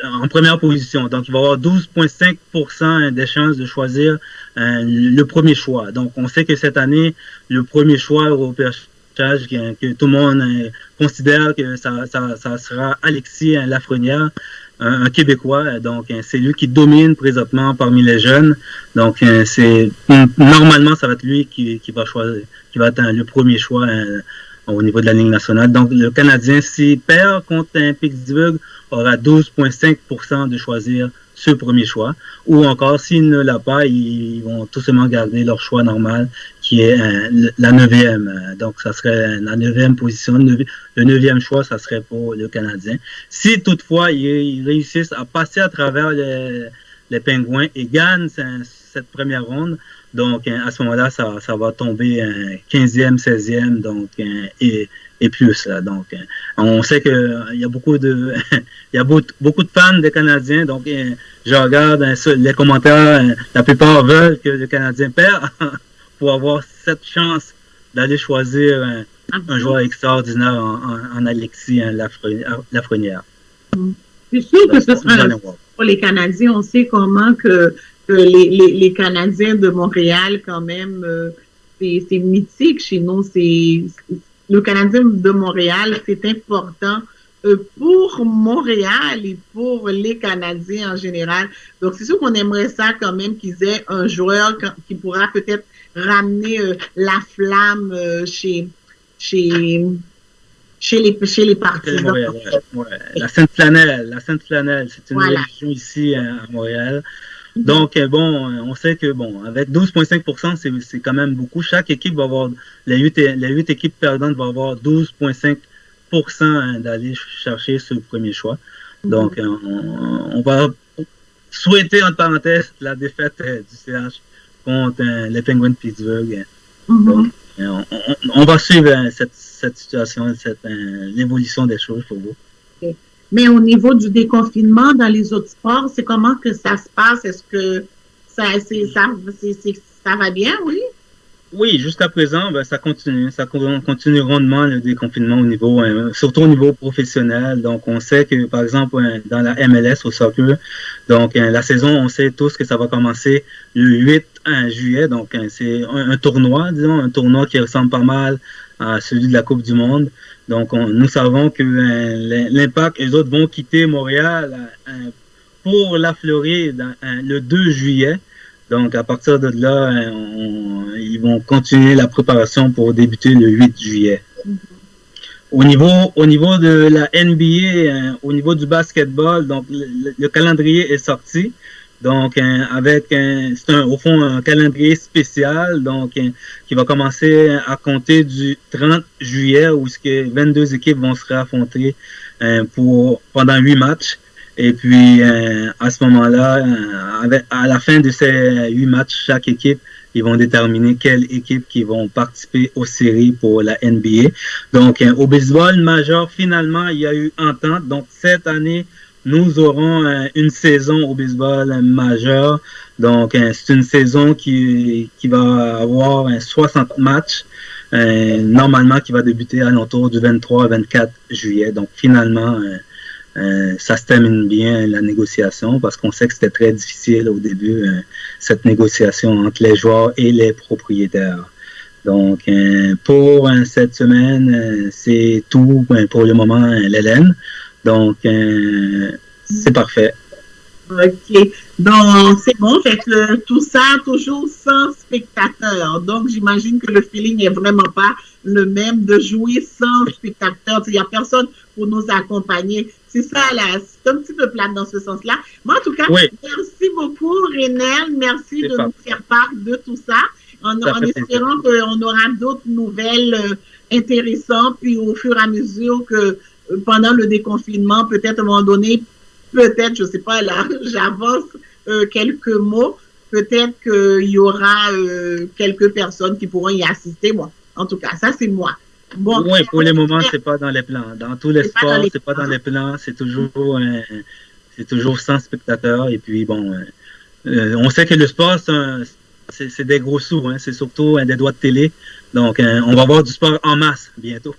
S13: en première position. Donc, il va avoir 12,5% des chances de choisir le premier choix. Donc, on sait que cette année, le premier choix au repêchage, que tout le monde considère que ça sera Alexis Lafrenière, un Québécois. Donc, c'est lui qui domine présentement parmi les jeunes. Donc, normalement, ça va être lui qui va choisir, qui va être le premier choix au niveau de la Ligue nationale. Donc, le Canadien, s'il perd contre Pittsburgh, aura 12,5% de choisir ce premier choix. Ou encore, s'il ne l'a pas, ils vont tout simplement garder leur choix normal, qui est la 9e. Donc, ça serait la 9e position. Le 9e choix, ça serait pour le Canadien. Si toutefois, ils réussissent à passer à travers les Pingouins et gagnent cette première ronde, donc à ce moment-là, ça va tomber 15e, 16e, donc et plus. Là. Donc, on sait qu'il y a beaucoup de fans des Canadiens. Donc, je regarde les commentaires. La plupart veulent que le Canadien perd pour avoir cette chance d'aller choisir un joueur extraordinaire en Alexis Lafrenière.
S3: C'est sûr que ce sera pour les Canadiens. On sait comment que les Canadiens de Montréal, quand même, c'est mythique chez nous. Le Canadien de Montréal, c'est important pour Montréal et pour les Canadiens en général. Donc, c'est sûr qu'on aimerait ça quand même qu'ils aient un joueur qui pourra peut-être ramener la flamme chez les partisans.
S13: Ouais. La Sainte-Flanelle, c'est une région ici à Montréal. Donc, on sait que, avec 12,5%, c'est quand même beaucoup. Chaque équipe va avoir, les 8 équipes perdantes vont avoir 12,5% d'aller chercher ce premier choix. Donc, on va souhaiter, entre parenthèses, la défaite du CH contre les Penguins de Pittsburgh. Donc, on va suivre cette situation, l'évolution des choses pour vous.
S3: Okay. Mais au niveau du déconfinement dans les autres sports, c'est comment que ça se passe? Est-ce que ça va bien, oui?
S13: Oui, jusqu'à présent, ça continue. Ça continue rondement le déconfinement au niveau, surtout au niveau professionnel. Donc, on sait que, par exemple, dans la MLS au soccer, donc la saison, on sait tous que ça va commencer le 8 juillet. Donc, c'est un tournoi, disons, un tournoi qui ressemble pas mal à celui de la Coupe du Monde. Donc, nous savons que l'Impact, les autres vont quitter Montréal pour la Floride le 2 juillet. Donc, à partir de là, ils vont continuer la préparation pour débuter le 8 juillet. Au niveau de la NBA, au niveau du basketball, donc le calendrier est sorti. Donc, c'est au fond un calendrier spécial, donc qui va commencer à compter du 30 juillet, où 22 équipes vont se réaffronter pendant 8 matchs. Et puis, à ce moment-là, à la fin de ces 8 matchs, chaque équipe, ils vont déterminer quelle équipe qui vont participer aux séries pour la NBA. Donc, au baseball majeur, finalement, il y a eu entente. Donc, cette année, nous aurons une saison au baseball majeur. Donc, c'est une saison qui va avoir 60 matchs, normalement, qui va débuter à l'entour du 23-24 juillet. Donc, finalement, ça se termine bien, la négociation, parce qu'on sait que c'était très difficile au début, cette négociation entre les joueurs et les propriétaires. Donc, pour cette semaine, c'est tout pour le moment, l'Hélène. Donc, c'est parfait.
S3: OK. Donc, c'est bon. Fait que tout ça, toujours sans spectateurs. Donc, j'imagine que le feeling n'est vraiment pas le même de jouer sans spectateurs. Il n'y a personne pour nous accompagner. C'est ça, là. C'est un petit peu plate dans ce sens-là. Mais en tout cas, merci beaucoup, Renel. Merci de nous faire part de tout ça. En espérant qu'on aura d'autres nouvelles intéressantes. Puis, au fur et à mesure que pendant le déconfinement, peut-être à un moment donné, peut-être, je ne sais pas, là, j'avance quelques mots, peut-être qu'il y aura quelques personnes qui pourront y assister, moi. En tout cas, ça, c'est moi.
S13: Bon, oui, pour le moment, c'est pas dans les plans. Dans tous les sports, c'est pas dans les plans. C'est toujours sans spectateurs. Et puis, on sait que le sport, c'est des gros sous. Hein. C'est surtout des droits de télé. Donc, on va avoir du sport en masse bientôt.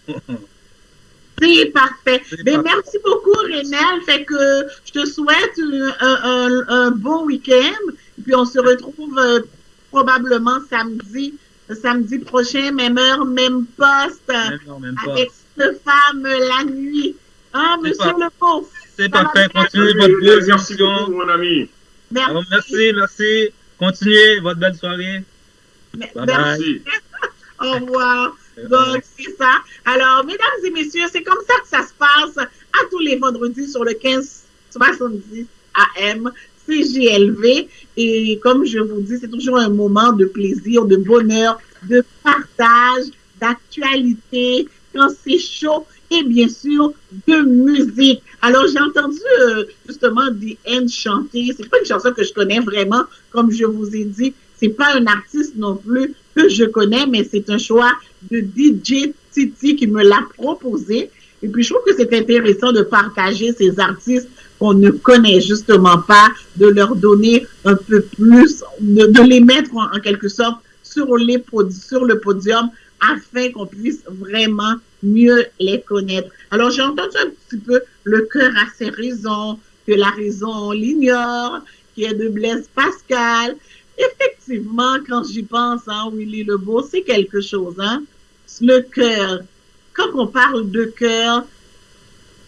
S3: C'est parfait. Ben, merci beaucoup, Renel. Fait que je te souhaite un bon week-end. Puis on se retrouve probablement samedi prochain, même heure, même poste, avec cette femme la nuit. Hein, monsieur Lebeau?
S13: C'est parfait. Continuez votre belle
S4: Merci beaucoup, mon ami.
S3: Merci.
S13: Alors, merci. Continuez votre belle soirée.
S3: Merci. Au revoir. Donc, c'est ça. Alors, mesdames et messieurs, c'est comme ça que ça se passe à tous les vendredis sur le 1570 AM CJLV. Et comme je vous dis, c'est toujours un moment de plaisir, de bonheur, de partage, d'actualité, quand c'est chaud, et bien sûr, de musique. Alors, j'ai entendu justement The End chanter. C'est pas une chanson que je connais vraiment, comme je vous ai dit. C'est pas un artiste non plus que je connais, mais c'est un choix de DJ Titi qui me l'a proposé. Et puis, je trouve que c'est intéressant de partager ces artistes qu'on ne connaît justement pas, de leur donner un peu plus, de les mettre en quelque sorte sur le podium afin qu'on puisse vraiment mieux les connaître. Alors, j'ai entendu un petit peu le cœur a ses raisons, que la raison on l'ignore, qui est de Blaise Pascal. Effectivement, quand j'y pense, hein, Willy Lebeau, c'est quelque chose, hein. Le cœur. Quand on parle de cœur,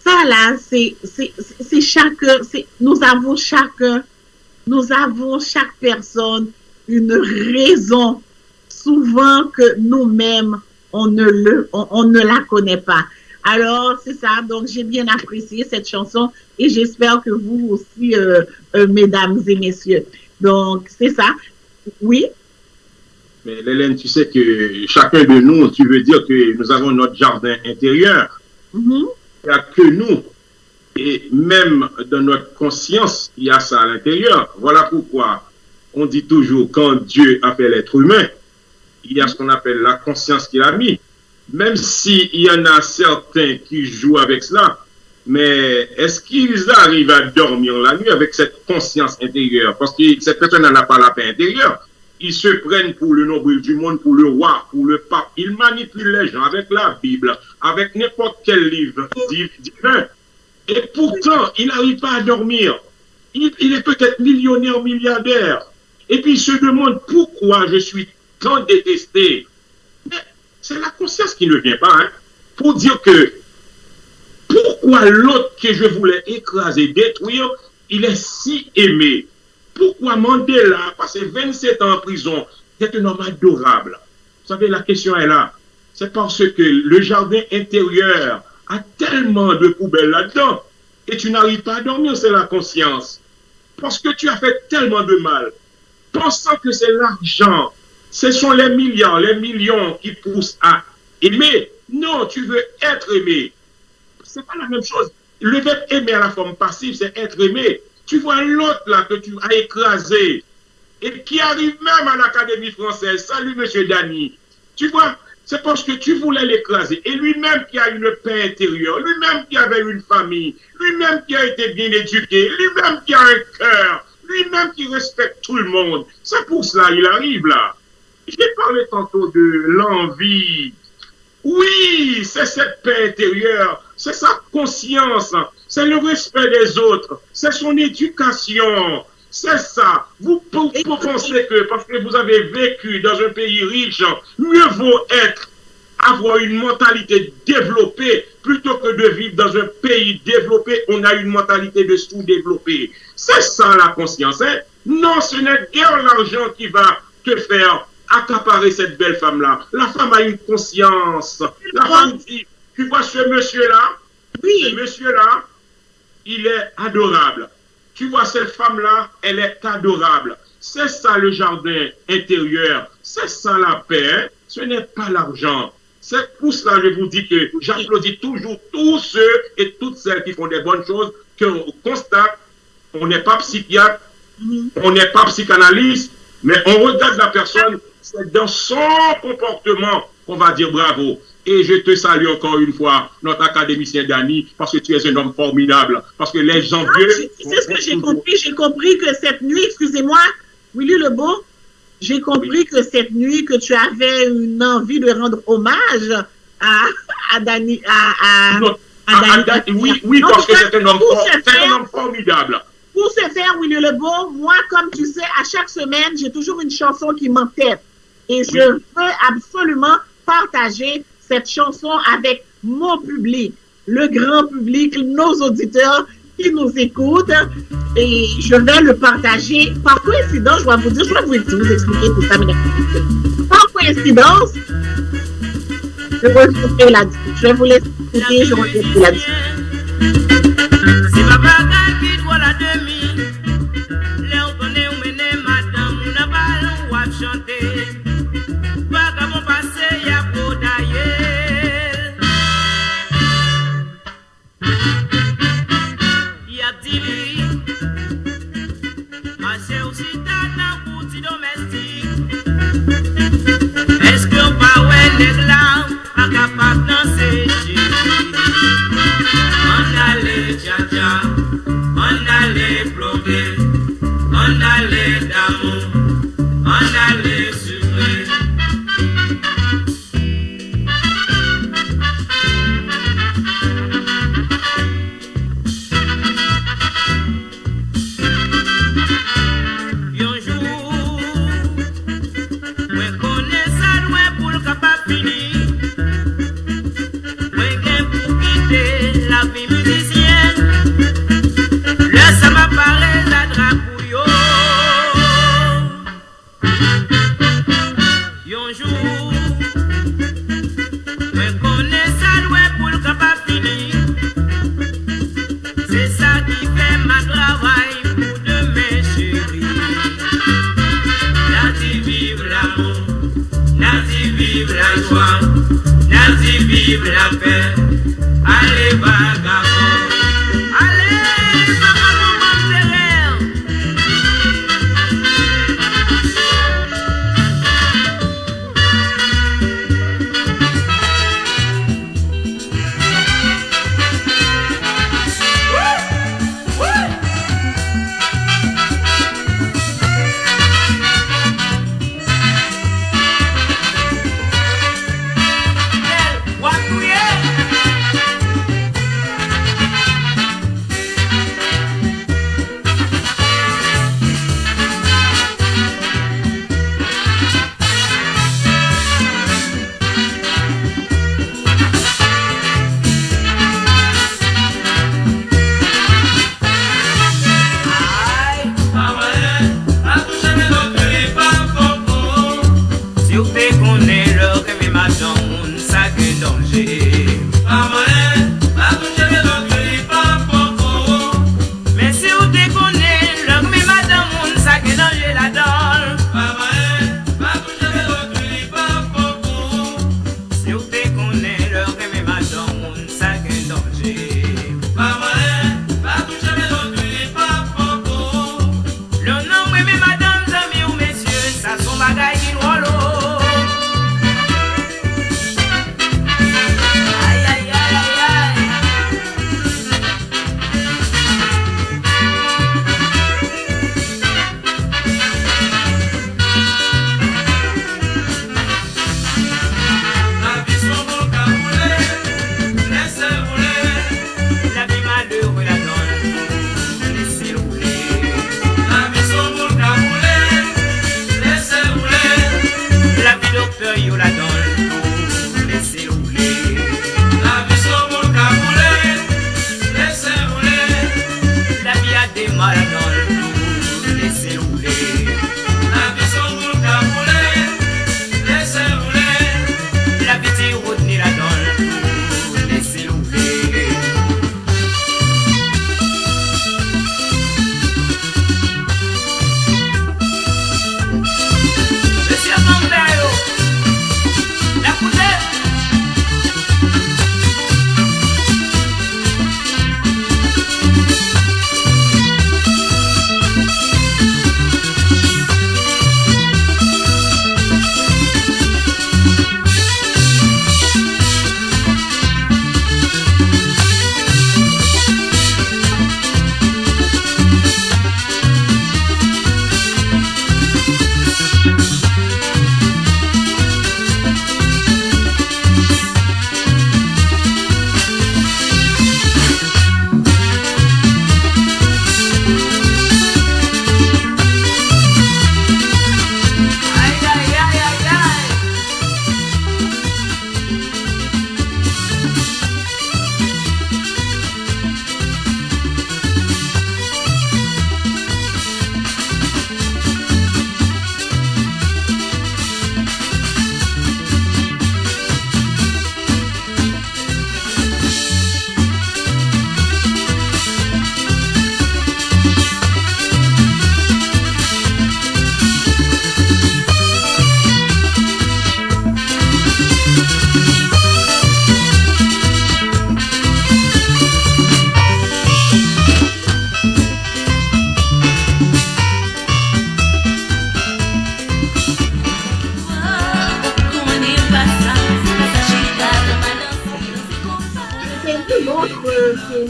S3: ça là, c'est chacun, nous avons chaque personne une raison, souvent que nous-mêmes, on ne la connaît pas. Alors, c'est ça. Donc, j'ai bien apprécié cette chanson et j'espère que vous aussi, mesdames et messieurs. Donc, c'est ça. Oui.
S4: Mais Hélène, tu sais que chacun de nous, tu veux dire que nous avons notre jardin intérieur. Il n'y a que nous. Et même dans notre conscience, il y a ça à l'intérieur. Voilà pourquoi on dit toujours, quand Dieu appelle l'être humain, il y a ce qu'on appelle la conscience qu'il a mis. Même s'il y en a certains qui jouent avec cela, mais est-ce qu'ils arrivent à dormir la nuit avec cette conscience intérieure? Parce que cette personne n'en a pas la paix intérieure. Ils se prennent pour le nombril du monde, pour le roi, pour le pape. Ils manipulent les gens avec la Bible, avec n'importe quel livre divin. Et pourtant, il n'arrive pas à dormir. Il est peut-être millionnaire, milliardaire. Et puis il se demande pourquoi je suis tant détesté. Mais c'est la conscience qui ne vient pas, hein, pour dire que pourquoi l'autre que je voulais écraser, détruire, il est si aimé. Pourquoi Mandela a passé 27 ans en prison? C'est un homme adorable. Vous savez, la question est là. C'est parce que le jardin intérieur a tellement de poubelles là-dedans et tu n'arrives pas à dormir, c'est la conscience. Parce que tu as fait tellement de mal. Pensant que c'est l'argent, ce sont les milliards, les millions qui poussent à aimer. Non, tu veux être aimé. C'est pas la même chose. Le verbe aimer à la forme passive, c'est être aimé. Tu vois l'autre là que tu as écrasé et qui arrive même à l'Académie française. Salut, monsieur Dany. Tu vois, c'est parce que tu voulais l'écraser. Et lui-même qui a une paix intérieure, lui-même qui avait une famille, lui-même qui a été bien éduqué, lui-même qui a un cœur, lui-même qui respecte tout le monde. C'est pour cela qu'il arrive là. J'ai parlé tantôt de l'envie. Oui, c'est cette paix intérieure, c'est sa conscience, c'est le respect des autres, c'est son éducation, c'est ça. Vous pensez que parce que vous avez vécu dans un pays riche, mieux vaut avoir une mentalité développée plutôt que de vivre dans un pays développé, on a une mentalité de sous-développé. C'est ça la conscience, hein? Non, ce n'est guère l'argent qui va te faire accaparer cette belle femme-là. La femme a une conscience. La femme dit, tu vois ce monsieur-là? Oui. Ce monsieur-là, il est adorable. Tu vois cette femme-là, elle est adorable. C'est ça le jardin intérieur. C'est ça la paix. Ce n'est pas l'argent. C'est pour cela que je vous dis que j'applaudis toujours tous ceux et toutes celles qui font des bonnes choses, qu'on constate, on n'est pas psychiatre, on n'est pas psychanalyste, mais on regarde la personne, c'est dans son comportement qu'on va dire bravo. Et je te salue encore une fois, notre académicien Dany, parce que tu es un homme formidable. Parce que les gens vieux...
S3: C'est ce que j'ai compris. J'ai compris que cette nuit, excusez-moi, Willy Lebeau, j'ai compris que cette nuit, que tu avais une envie de rendre hommage à à Dani.
S4: Oui, parce que c'est un homme formidable.
S3: Pour ce faire, Willy Lebeau, moi, comme tu sais, à chaque semaine, j'ai toujours une chanson qui m'entête. Et je veux absolument partager cette chanson avec mon public, le grand public, nos auditeurs qui nous écoutent. Et je vais le partager. Par coïncidence, je vais vous expliquer tout ça. Par coïncidence, je reviendrai là-dessus. Je vais vous laisser écouter, je reviendrai là-dessus.
S14: C'est ma bagarre qui doit la demi. Léo connaît ou mené madame, ou n'a pas l'on va chanter. Vagabond passé, y'a pour d'ailleurs. Y'a dit, marché aussi dans boutique domestique. Est-ce qu'on va ouais les glands, à capable danser? On allait tcha-tcha, on allait plonger, on allait d'amour, on allait sucrer. Un jour, moi connais ça loin pour le capable fini. Moi gain pour quitter la vie musicienne. Là ça m'apparaît la drapouille. Un jour, moi connais ça loin pour le capable fini. C'est ça qui fait ma travail pour demain chérie. Nati vive l'amour, nati vive la joie, nati vive la paix. Allez vagabond, allez vagabond m'enterrer. What we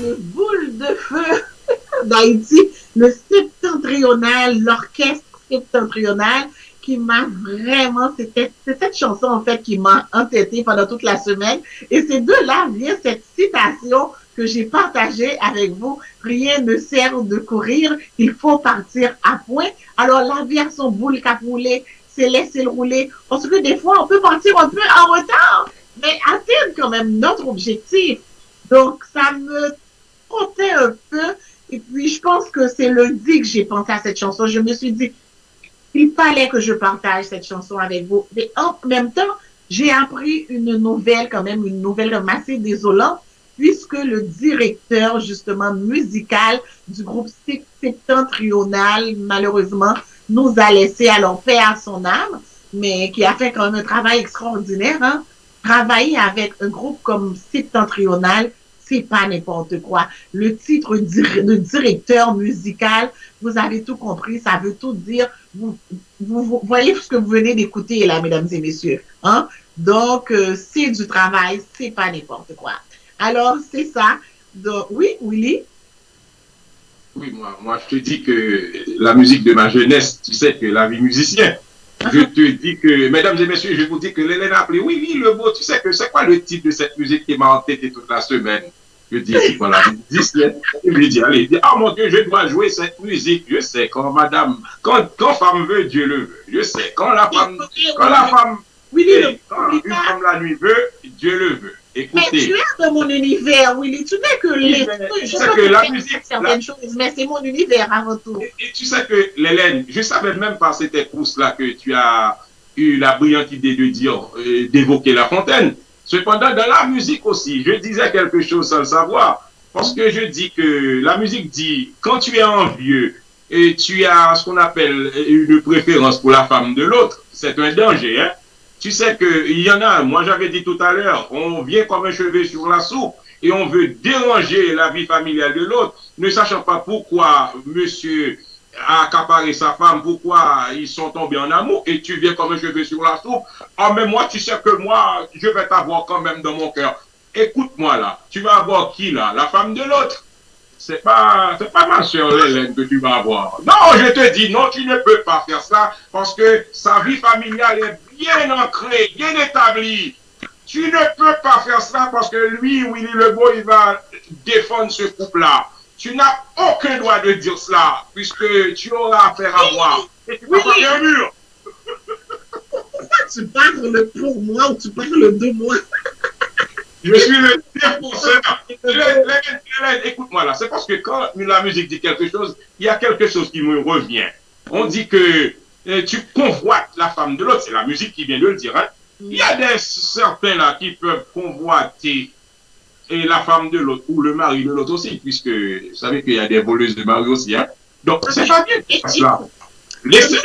S3: le boule de feu d'Haïti, le septentrional, l'orchestre septentrional, qui m'a vraiment, c'est cette chanson en fait qui m'a entêtée pendant toute la semaine. Et c'est de là vient cette citation que j'ai partagée avec vous. Rien ne sert de courir, il faut partir à point. Alors la vie a son boule qu'a roulé, c'est laisser le rouler. Parce que des fois, on peut partir un peu en retard, mais atteindre quand même notre objectif. Donc ça me trottait un peu. Et puis je pense que c'est lundi que j'ai pensé à cette chanson. Je me suis dit, il fallait que je partage cette chanson avec vous. Mais en même temps, j'ai appris une nouvelle assez désolante, puisque le directeur, justement, musical du groupe septentrional, malheureusement, nous a laissé, alors paix à son âme, mais qui a fait quand même un travail extraordinaire, hein. Travailler avec un groupe comme septentrional, c'est pas n'importe quoi. Le titre de directeur musical, vous avez tout compris, ça veut tout dire. Vous voyez ce que vous venez d'écouter là, mesdames et messieurs. Hein? Donc, c'est du travail, c'est pas n'importe quoi. Alors, c'est ça. Donc, oui, Willy?
S4: Oui, moi, je te dis que la musique de ma jeunesse, tu sais que la vie musicien. Je te dis que, mesdames et messieurs, je vous dis que l'Hélène a appelé Willy le beau, tu sais que c'est quoi le titre de cette musique qui m'a entêté toute la semaine? Je dis, c'est quoi la musique? Il lui dit, allez, oh mon Dieu, je dois jouer cette musique. Je sais, quand femme veut, Dieu le veut. Je sais, quand une femme la nuit veut, Dieu le veut. Écoutez.
S3: Mais tu es dans mon univers, Willy. Tu sais que
S4: la musique,
S3: certaines choses, mais c'est mon univers avant tout.
S4: Et tu sais que, Hélène, je savais même par cette course-là que tu as eu la brillante idée de dire, d'évoquer La Fontaine. Cependant, dans la musique aussi, je disais quelque chose sans le savoir. Parce que je dis que la musique dit, quand tu es envieux et tu as ce qu'on appelle une préférence pour la femme de l'autre, c'est un danger, hein. Tu sais qu'il y en a, moi j'avais dit tout à l'heure, on vient comme un cheveu sur la soupe et on veut déranger la vie familiale de l'autre, ne sachant pas pourquoi monsieur a accaparé sa femme, pourquoi ils sont tombés en amour, et tu viens comme un cheveu sur la soupe. Ah, mais moi, tu sais que moi, je vais t'avoir quand même dans mon cœur. Écoute-moi là, tu vas avoir qui là? La femme de l'autre? C'est pas ma soeur Hélène que tu vas avoir. Non, je te dis, non, tu ne peux pas faire ça, parce que sa vie familiale est bien ancrée, bien établie. Tu ne peux pas faire ça parce que lui, Willy Lebeau, il va défendre ce couple-là. Tu n'as aucun droit de dire cela, puisque tu auras affaire à moi. Et tu vas faire un mur.
S3: Pourquoi tu parles pour moi ou tu parles de moi?
S4: Je suis le pire pour ça. Écoute-moi là, c'est parce que quand la musique dit quelque chose, il y a quelque chose qui me revient. On dit que tu convoites la femme de l'autre, c'est la musique qui vient de le dire. Hein? Il y a certains là qui peuvent convoiter et la femme de l'autre, ou le mari de l'autre aussi, puisque vous savez qu'il y a des voleuses de mari aussi. Hein? Donc, c'est pas bien de faire ça. Laissez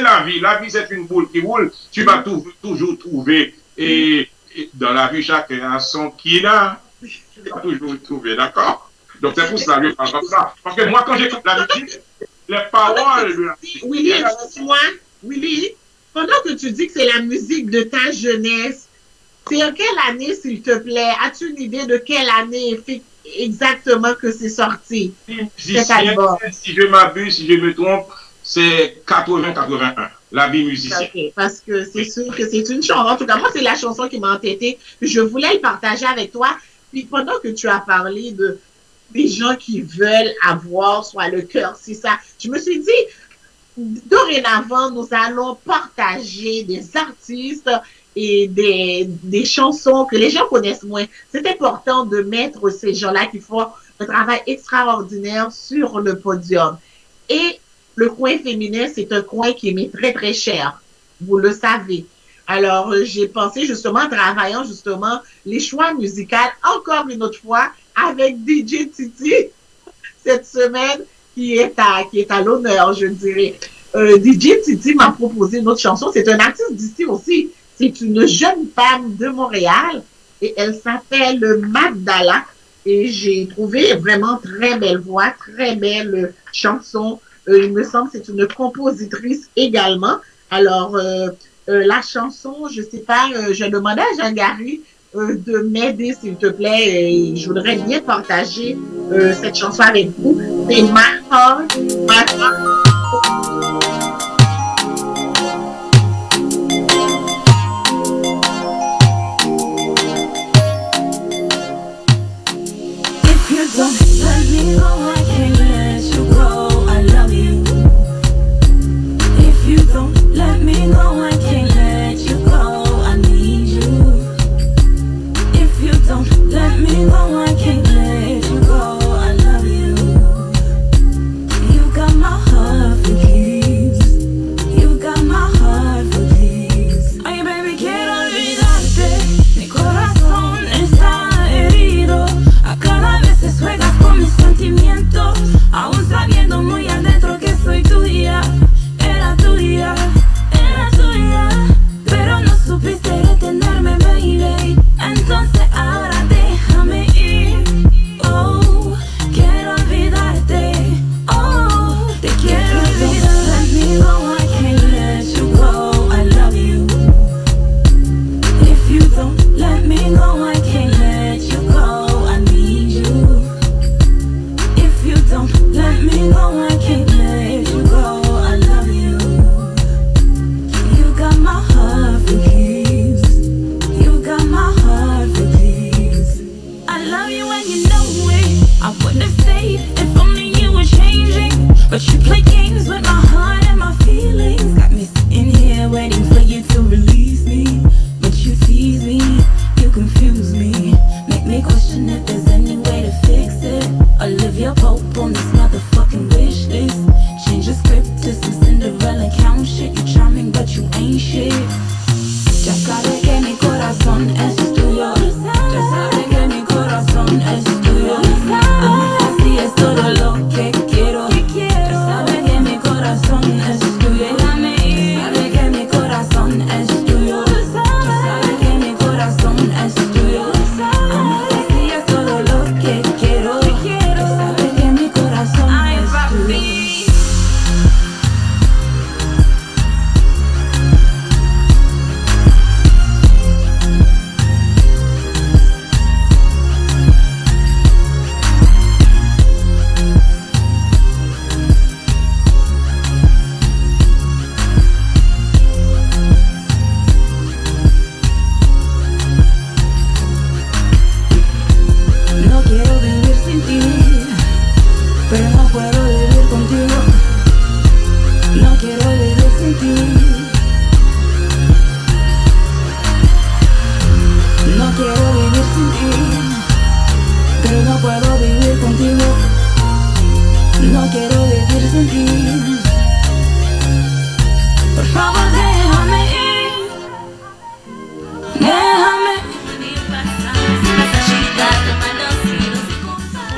S4: la vie. La vie, c'est une boule qui roule. Tu vas toujours trouver. Et dans la vie, chacun a son kina. Tu vas toujours trouver, d'accord? Donc, c'est pour ça que je parle comme ça. Parce que moi, quand j'écoute la musique, les paroles de la musique.
S3: Willy, excuse-moi. Willy, pendant que tu dis que c'est la musique de ta jeunesse, c'est en quelle année, s'il te plaît? As-tu une idée de quelle année exactement que c'est sorti?
S4: Si je m'abuse, si je me trompe, c'est 80-81, la vie musicienne.
S3: Ok, parce que c'est sûr que c'est une chanson. En tout cas, moi, c'est la chanson qui m'a entêtée. Je voulais le partager avec toi. Puis pendant que tu as parlé des gens qui veulent avoir soit le cœur, c'est ça, je me suis dit, dorénavant, nous allons partager des artistes et des chansons que les gens connaissent moins. C'est important de mettre ces gens-là qui font un travail extraordinaire sur le podium. Et le coin féminin, c'est un coin qui m'est très, très cher. Vous le savez. Alors, j'ai pensé justement, en travaillant justement les choix musicaux, encore une autre fois, avec DJ Titi, cette semaine, qui est à l'honneur, je dirais. DJ Titi m'a proposé une autre chanson. C'est un artiste d'ici aussi. C'est une jeune femme de Montréal et elle s'appelle Magdala. Et j'ai trouvé vraiment très belle voix, très belle chanson. Il me semble que c'est une compositrice également. Alors, la chanson, je sais pas, je demandais à Jean-Gary de m'aider, s'il te plaît. Et je voudrais bien partager cette chanson avec vous. C'est My Heart, My Heart.
S15: Don't let me go, I can't let you go. I love you. If you don't let me go, I can't let you go. I need you. If you don't let me go, I can't let you go. I love you. You got my heart for keys. You got my heart for keys. Ay, baby, quiero olvidarte. Mi corazón está herido. A cada vez juegas con mis sentimientos, aún sabiendo muy adentro que soy tuya. Era tuya, pero no supiste retenerme, baby. Entonces ahora déjame ir. Oh, quiero olvidarte. Oh, te quiero olvidar. Let me go, I can't let you go. I love you. If you don't let me go, I can't let you go. I need you. If you don't let me go, I can't let you go. I love you. You got my heart for keys. You got my heart for keys. I love you and you know it. I would have stayed if only you were changing. But you play games with my heart and my feelings. Got me sitting here waiting for you to release me. But you tease me, you confuse me. Make me question if there's any way to fix it. Olivia Pope on this motherfucking wish list. Change the script to some Cinderella count shit. You charming but you ain't shit. Ya sabe que mi corazón es tuyo. Ya sabe que mi corazón es tuyo. Así es todo lo que quiero. Ya sabe que mi corazón es tuyo. Déjame ir. Sabe que mi corazón es tuyo. Ya sabe que mi corazón es tuyo. Así es todo lo que quiero. Ya sabe que mi corazón es tuyo. No quiero vivir sin ti, pero no puedo vivir contigo. No quiero vivir sin ti. No quiero vivir sin ti, pero no puedo vivir contigo. No quiero vivir sin ti. Por favor, déjame ir. Déjame.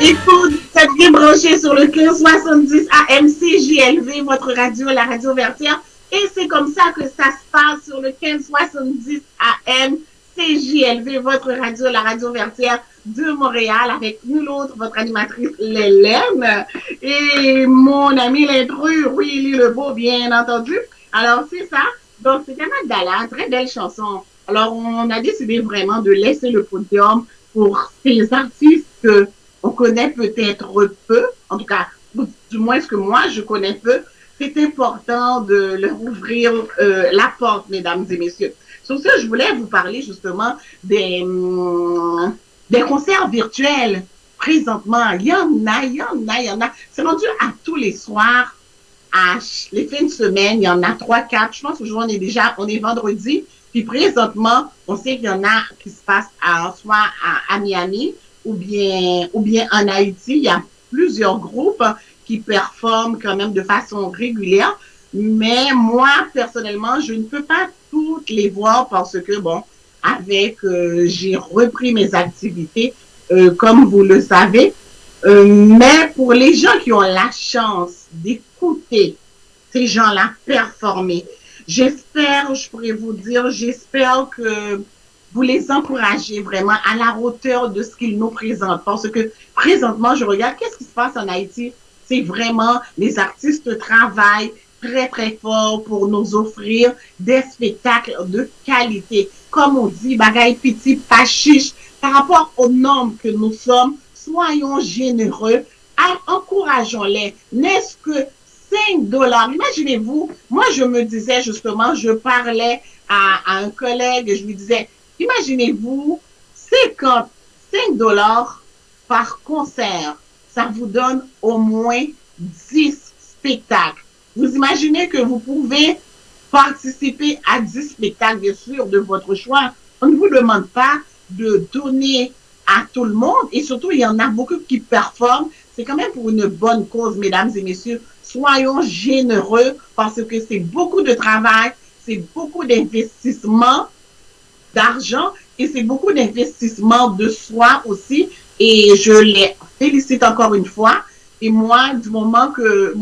S3: Écoute, vous êtes bien branché sur le 1570 AM CJLV, votre radio, la radio Vertière. Et c'est comme ça que ça se passe sur le 1570 AM CJLV, votre radio, la radio Vertière de Montréal, avec nul autre, votre animatrice Lélène et mon ami l'intrus, Willy Lebeau, bien entendu. Alors, c'est ça. Donc, c'était Magdala, très belle chanson. Alors, on a décidé vraiment de laisser le podium pour ces artistes que on connaît peut-être peu, en tout cas, du moins ce que moi je connais peu. C'est important de leur ouvrir la porte, mesdames et messieurs. Sur ce, je voulais vous parler justement des concerts virtuels. Présentement, il y en a. C'est rendu à tous les soirs, à les fins de semaine, il y en a 3-4. Je pense qu'aujourd'hui, on est vendredi. Puis présentement, on sait qu'il y en a qui se passent soit à Miami ou bien en Haïti. Il y a plusieurs groupes qui performent quand même de façon régulière. Mais moi, personnellement, je ne peux pas toutes les voir parce que, bon, j'ai repris mes activités, comme vous le savez. Mais pour les gens qui ont la chance d'écouter ces gens-là performer, j'espère que vous les encouragez vraiment à la hauteur de ce qu'ils nous présentent. Parce que présentement, je regarde qu'est-ce qui se passe en Haïti. C'est vraiment, les artistes travaillent, très, très fort pour nous offrir des spectacles de qualité. Comme on dit, bagaille petit, pas chiche, par rapport aux normes que nous sommes, soyons généreux, encourageons-les. N'est-ce que $5? Imaginez-vous, moi je me disais justement, je parlais à un collègue, je lui disais, imaginez-vous, $5 par concert, ça vous donne au moins 10 spectacles. Vous imaginez que vous pouvez participer à 10 spectacles, bien sûr, de votre choix. On ne vous demande pas de donner à tout le monde, et surtout, il y en a beaucoup qui performent. C'est quand même pour une bonne cause, mesdames et messieurs. Soyons généreux parce que c'est beaucoup de travail, c'est beaucoup d'investissement d'argent et c'est beaucoup d'investissement de soi aussi. Et je les félicite encore une fois. Et moi, du moment que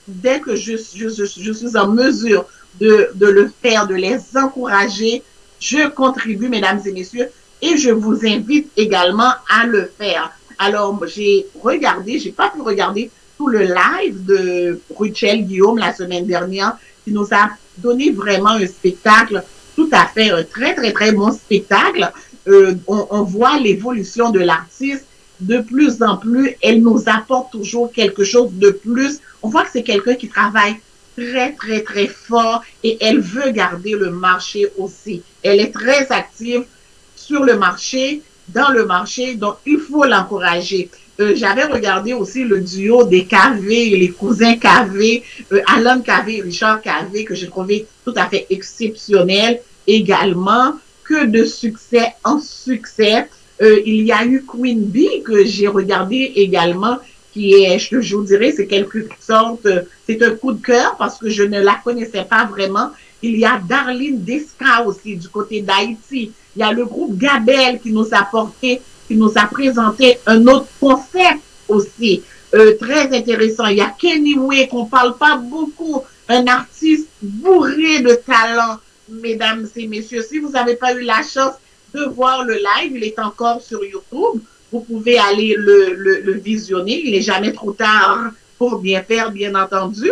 S3: dès que je suis en mesure de le faire, de les encourager, je contribue, mesdames et messieurs, et je vous invite également à le faire. Alors, j'ai pas pu regarder tout le live de Ruchel Guillaume la semaine dernière, qui nous a donné vraiment un spectacle, tout à fait un très, très, très bon spectacle. On voit l'évolution de l'artiste. De plus en plus, elle nous apporte toujours quelque chose de plus. On voit que c'est quelqu'un qui travaille très, très, très fort et elle veut garder le marché aussi. Elle est très active sur le marché, dans le marché, donc il faut l'encourager. J'avais regardé aussi le duo des KV, les cousins KV, Alan KV et Richard KV, que j'ai trouvé tout à fait exceptionnel également. Que de succès en succès. Il y a eu Queen Bee que j'ai regardé également, qui est, je vous dirais, c'est quelque sorte, c'est un coup de cœur parce que je ne la connaissais pas vraiment. Il y a Darlene Desca aussi du côté d'Haïti. Il y a le groupe Gabel qui nous a présenté un autre concept aussi, très intéressant. Il y a Kenny Way qu'on parle pas beaucoup, un artiste bourré de talent, mesdames et messieurs. Si vous n'avez pas eu la chance de voir le live, il est encore sur YouTube. Vous pouvez aller le visionner. Il n'est jamais trop tard pour bien faire, bien entendu.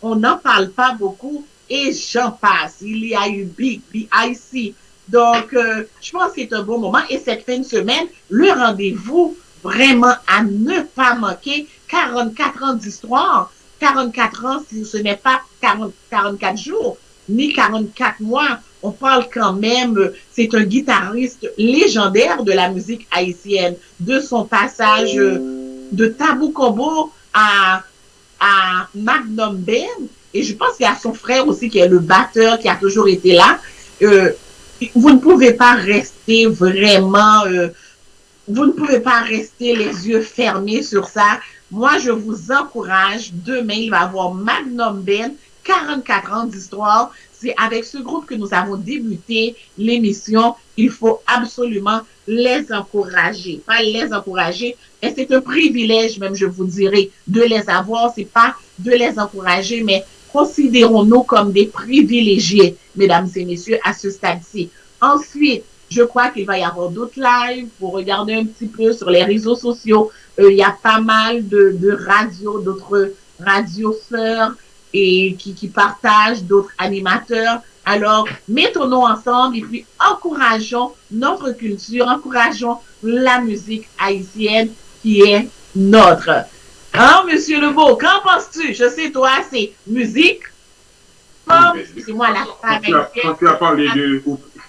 S3: On n'en parle pas beaucoup et j'en passe. Il y a eu Big, BIC. Donc, je pense que c'est un bon moment. Et cette fin de semaine, le rendez-vous vraiment à ne pas manquer. 44 ans d'histoire. 44 ans, si ce n'est pas 44 jours, ni 44 mois. On parle quand même, c'est un guitariste légendaire de la musique haïtienne, de son passage de Tabou Combo à Magnum Ben. Et je pense qu'il y a son frère aussi qui est le batteur, qui a toujours été là. Vous ne pouvez pas rester vraiment, vous ne pouvez pas rester les yeux fermés sur ça. Moi, je vous encourage. Demain, il va y avoir Magnum Ben, 44 ans d'histoire. C'est avec ce groupe que nous avons débuté l'émission. Il faut absolument les encourager. Pas les encourager, mais c'est un privilège, même je vous dirais, de les avoir. C'est pas de les encourager, mais considérons-nous comme des privilégiés, mesdames et messieurs, à ce stade-ci. Ensuite, je crois qu'il va y avoir d'autres lives pour regarder un petit peu sur les réseaux sociaux. Il y a pas mal de radios, d'autres radios sœurs et qui partagent, d'autres animateurs. Alors, mettons-nous ensemble et puis encourageons notre culture, encourageons la musique haïtienne qui est notre. Hein, Monsieur Lebeau, qu'en penses-tu? Je sais, toi, c'est musique. C'est moi la femme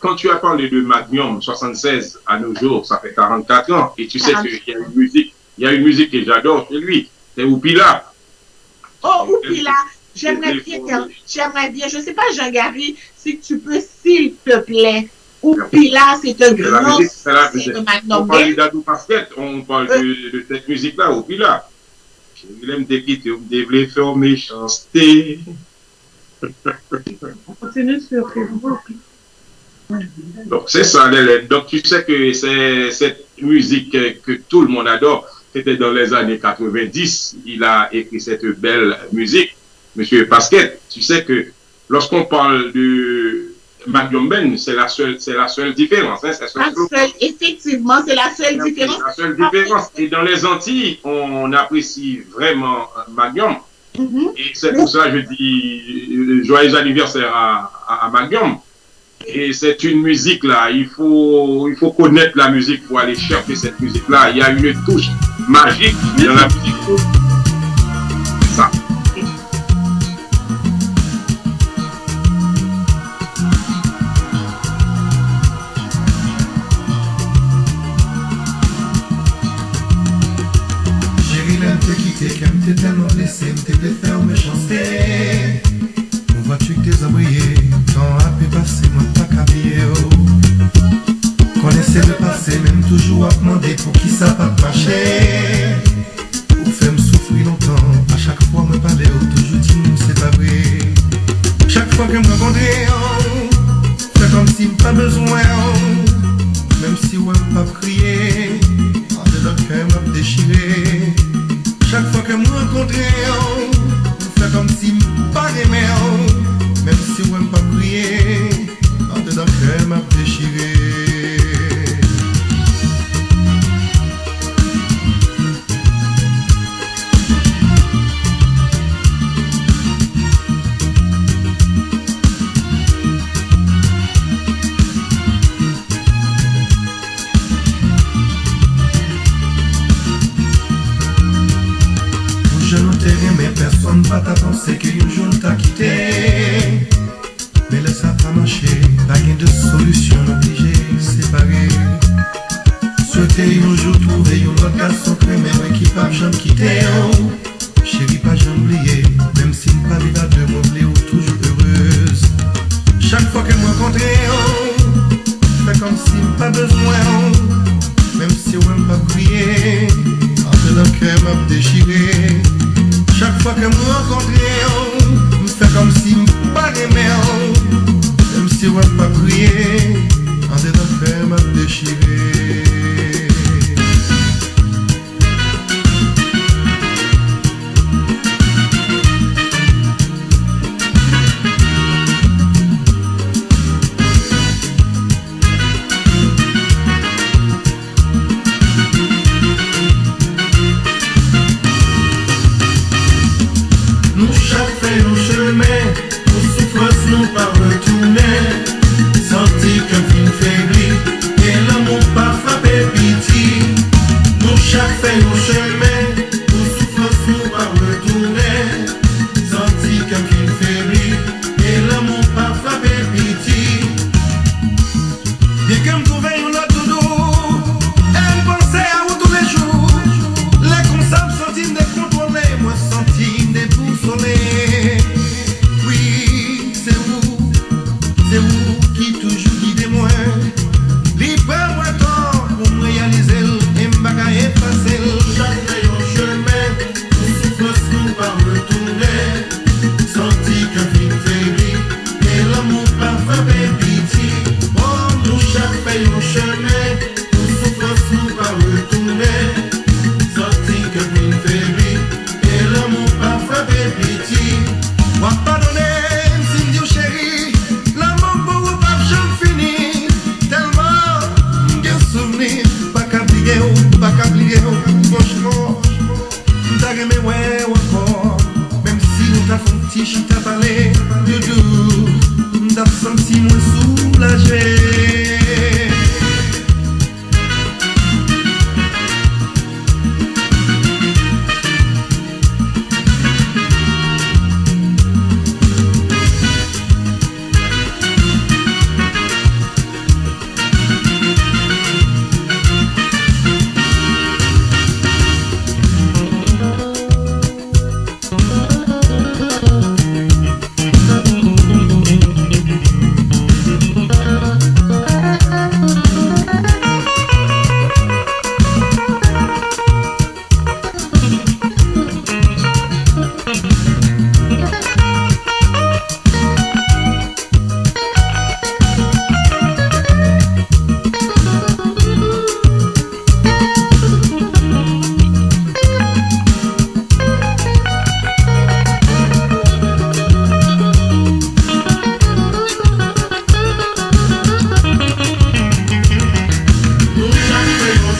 S4: quand tu as parlé de Magnum 76 à nos jours, ça fait 44 ans, et tu sais qu'il y a une musique que j'adore chez lui, c'est Oupila.
S3: Oh, Oupila, j'aimerais bien, je ne sais pas, Jean-Gary, si tu peux, s'il te plaît, Oupila, c'est un grand succès de Magnum.
S4: On parle d'Adou Pasquette, on parle de cette musique-là, Oupila. Je l'aime d'équiter, on devrait faire méchanceté.
S3: On continue sur Facebook.
S4: Donc, c'est ça, donc tu sais que c'est cette musique que tout le monde adore. C'était dans les années 90, il a écrit cette belle musique, Monsieur Pasquette. Tu sais que lorsqu'on parle de Magnum Ben, c'est la seule différence. Hein,
S3: effectivement, c'est la seule différence.
S4: C'est la seule différence. Et dans les Antilles, on apprécie vraiment Magnum. Et c'est pour ça que je dis joyeux anniversaire à Amalgame. Et c'est une musique là, il faut connaître la musique pour aller chercher cette musique là. Il y a une touche magique dans la musique. C'est ça.
S1: Chérie, l'aime te quitter, qu'aime t'es tellement blessé, m'te défait ou méchanceté. Où vois-tu que t'es abrié? Tant à pu passer, moi pas qu'habillé, oh. Connaissez le passé, même toujours à demander pour qui ça va marcher. Ou fait me souffrir longtemps, à chaque fois me parler, oh, toujours dit nous séparer. Chaque fois que me rencontrer, oh, c'est comme si pas besoin, oh. Même si ouais pas crier, en dedans cœur m'a déchiré. Chaque fois que me rencontrer, oh, c'est comme si pas aimé, oh. Même si ouais pas crier, en dedans cœur m'a déchiré. Mais personne va t'a pensé qu'un jour t'a quitté. Mais laisse ça pas marcher, pas gain de solution, obligé, séparé. Souhaiter un jour trouver un autre garçon que même qui pas jamais quitté. Oh, chérie, pas jamais oublié, même si pas vivre à deux, m'oublier ou toujours heureuse. Chaque fois que me rencontrer, oh, fait comme si pas besoin, oh. Même si on m'aime pas crier, entre le cœur m'a déchiré. Chaque fois que me rencontrer, oh, me fait comme si pas aimé, oh. Même si on pas crier, en dedans cœur m'a déchiré.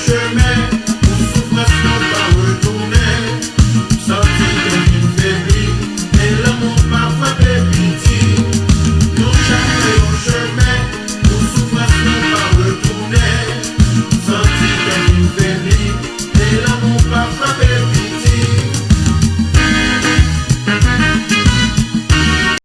S1: Chemin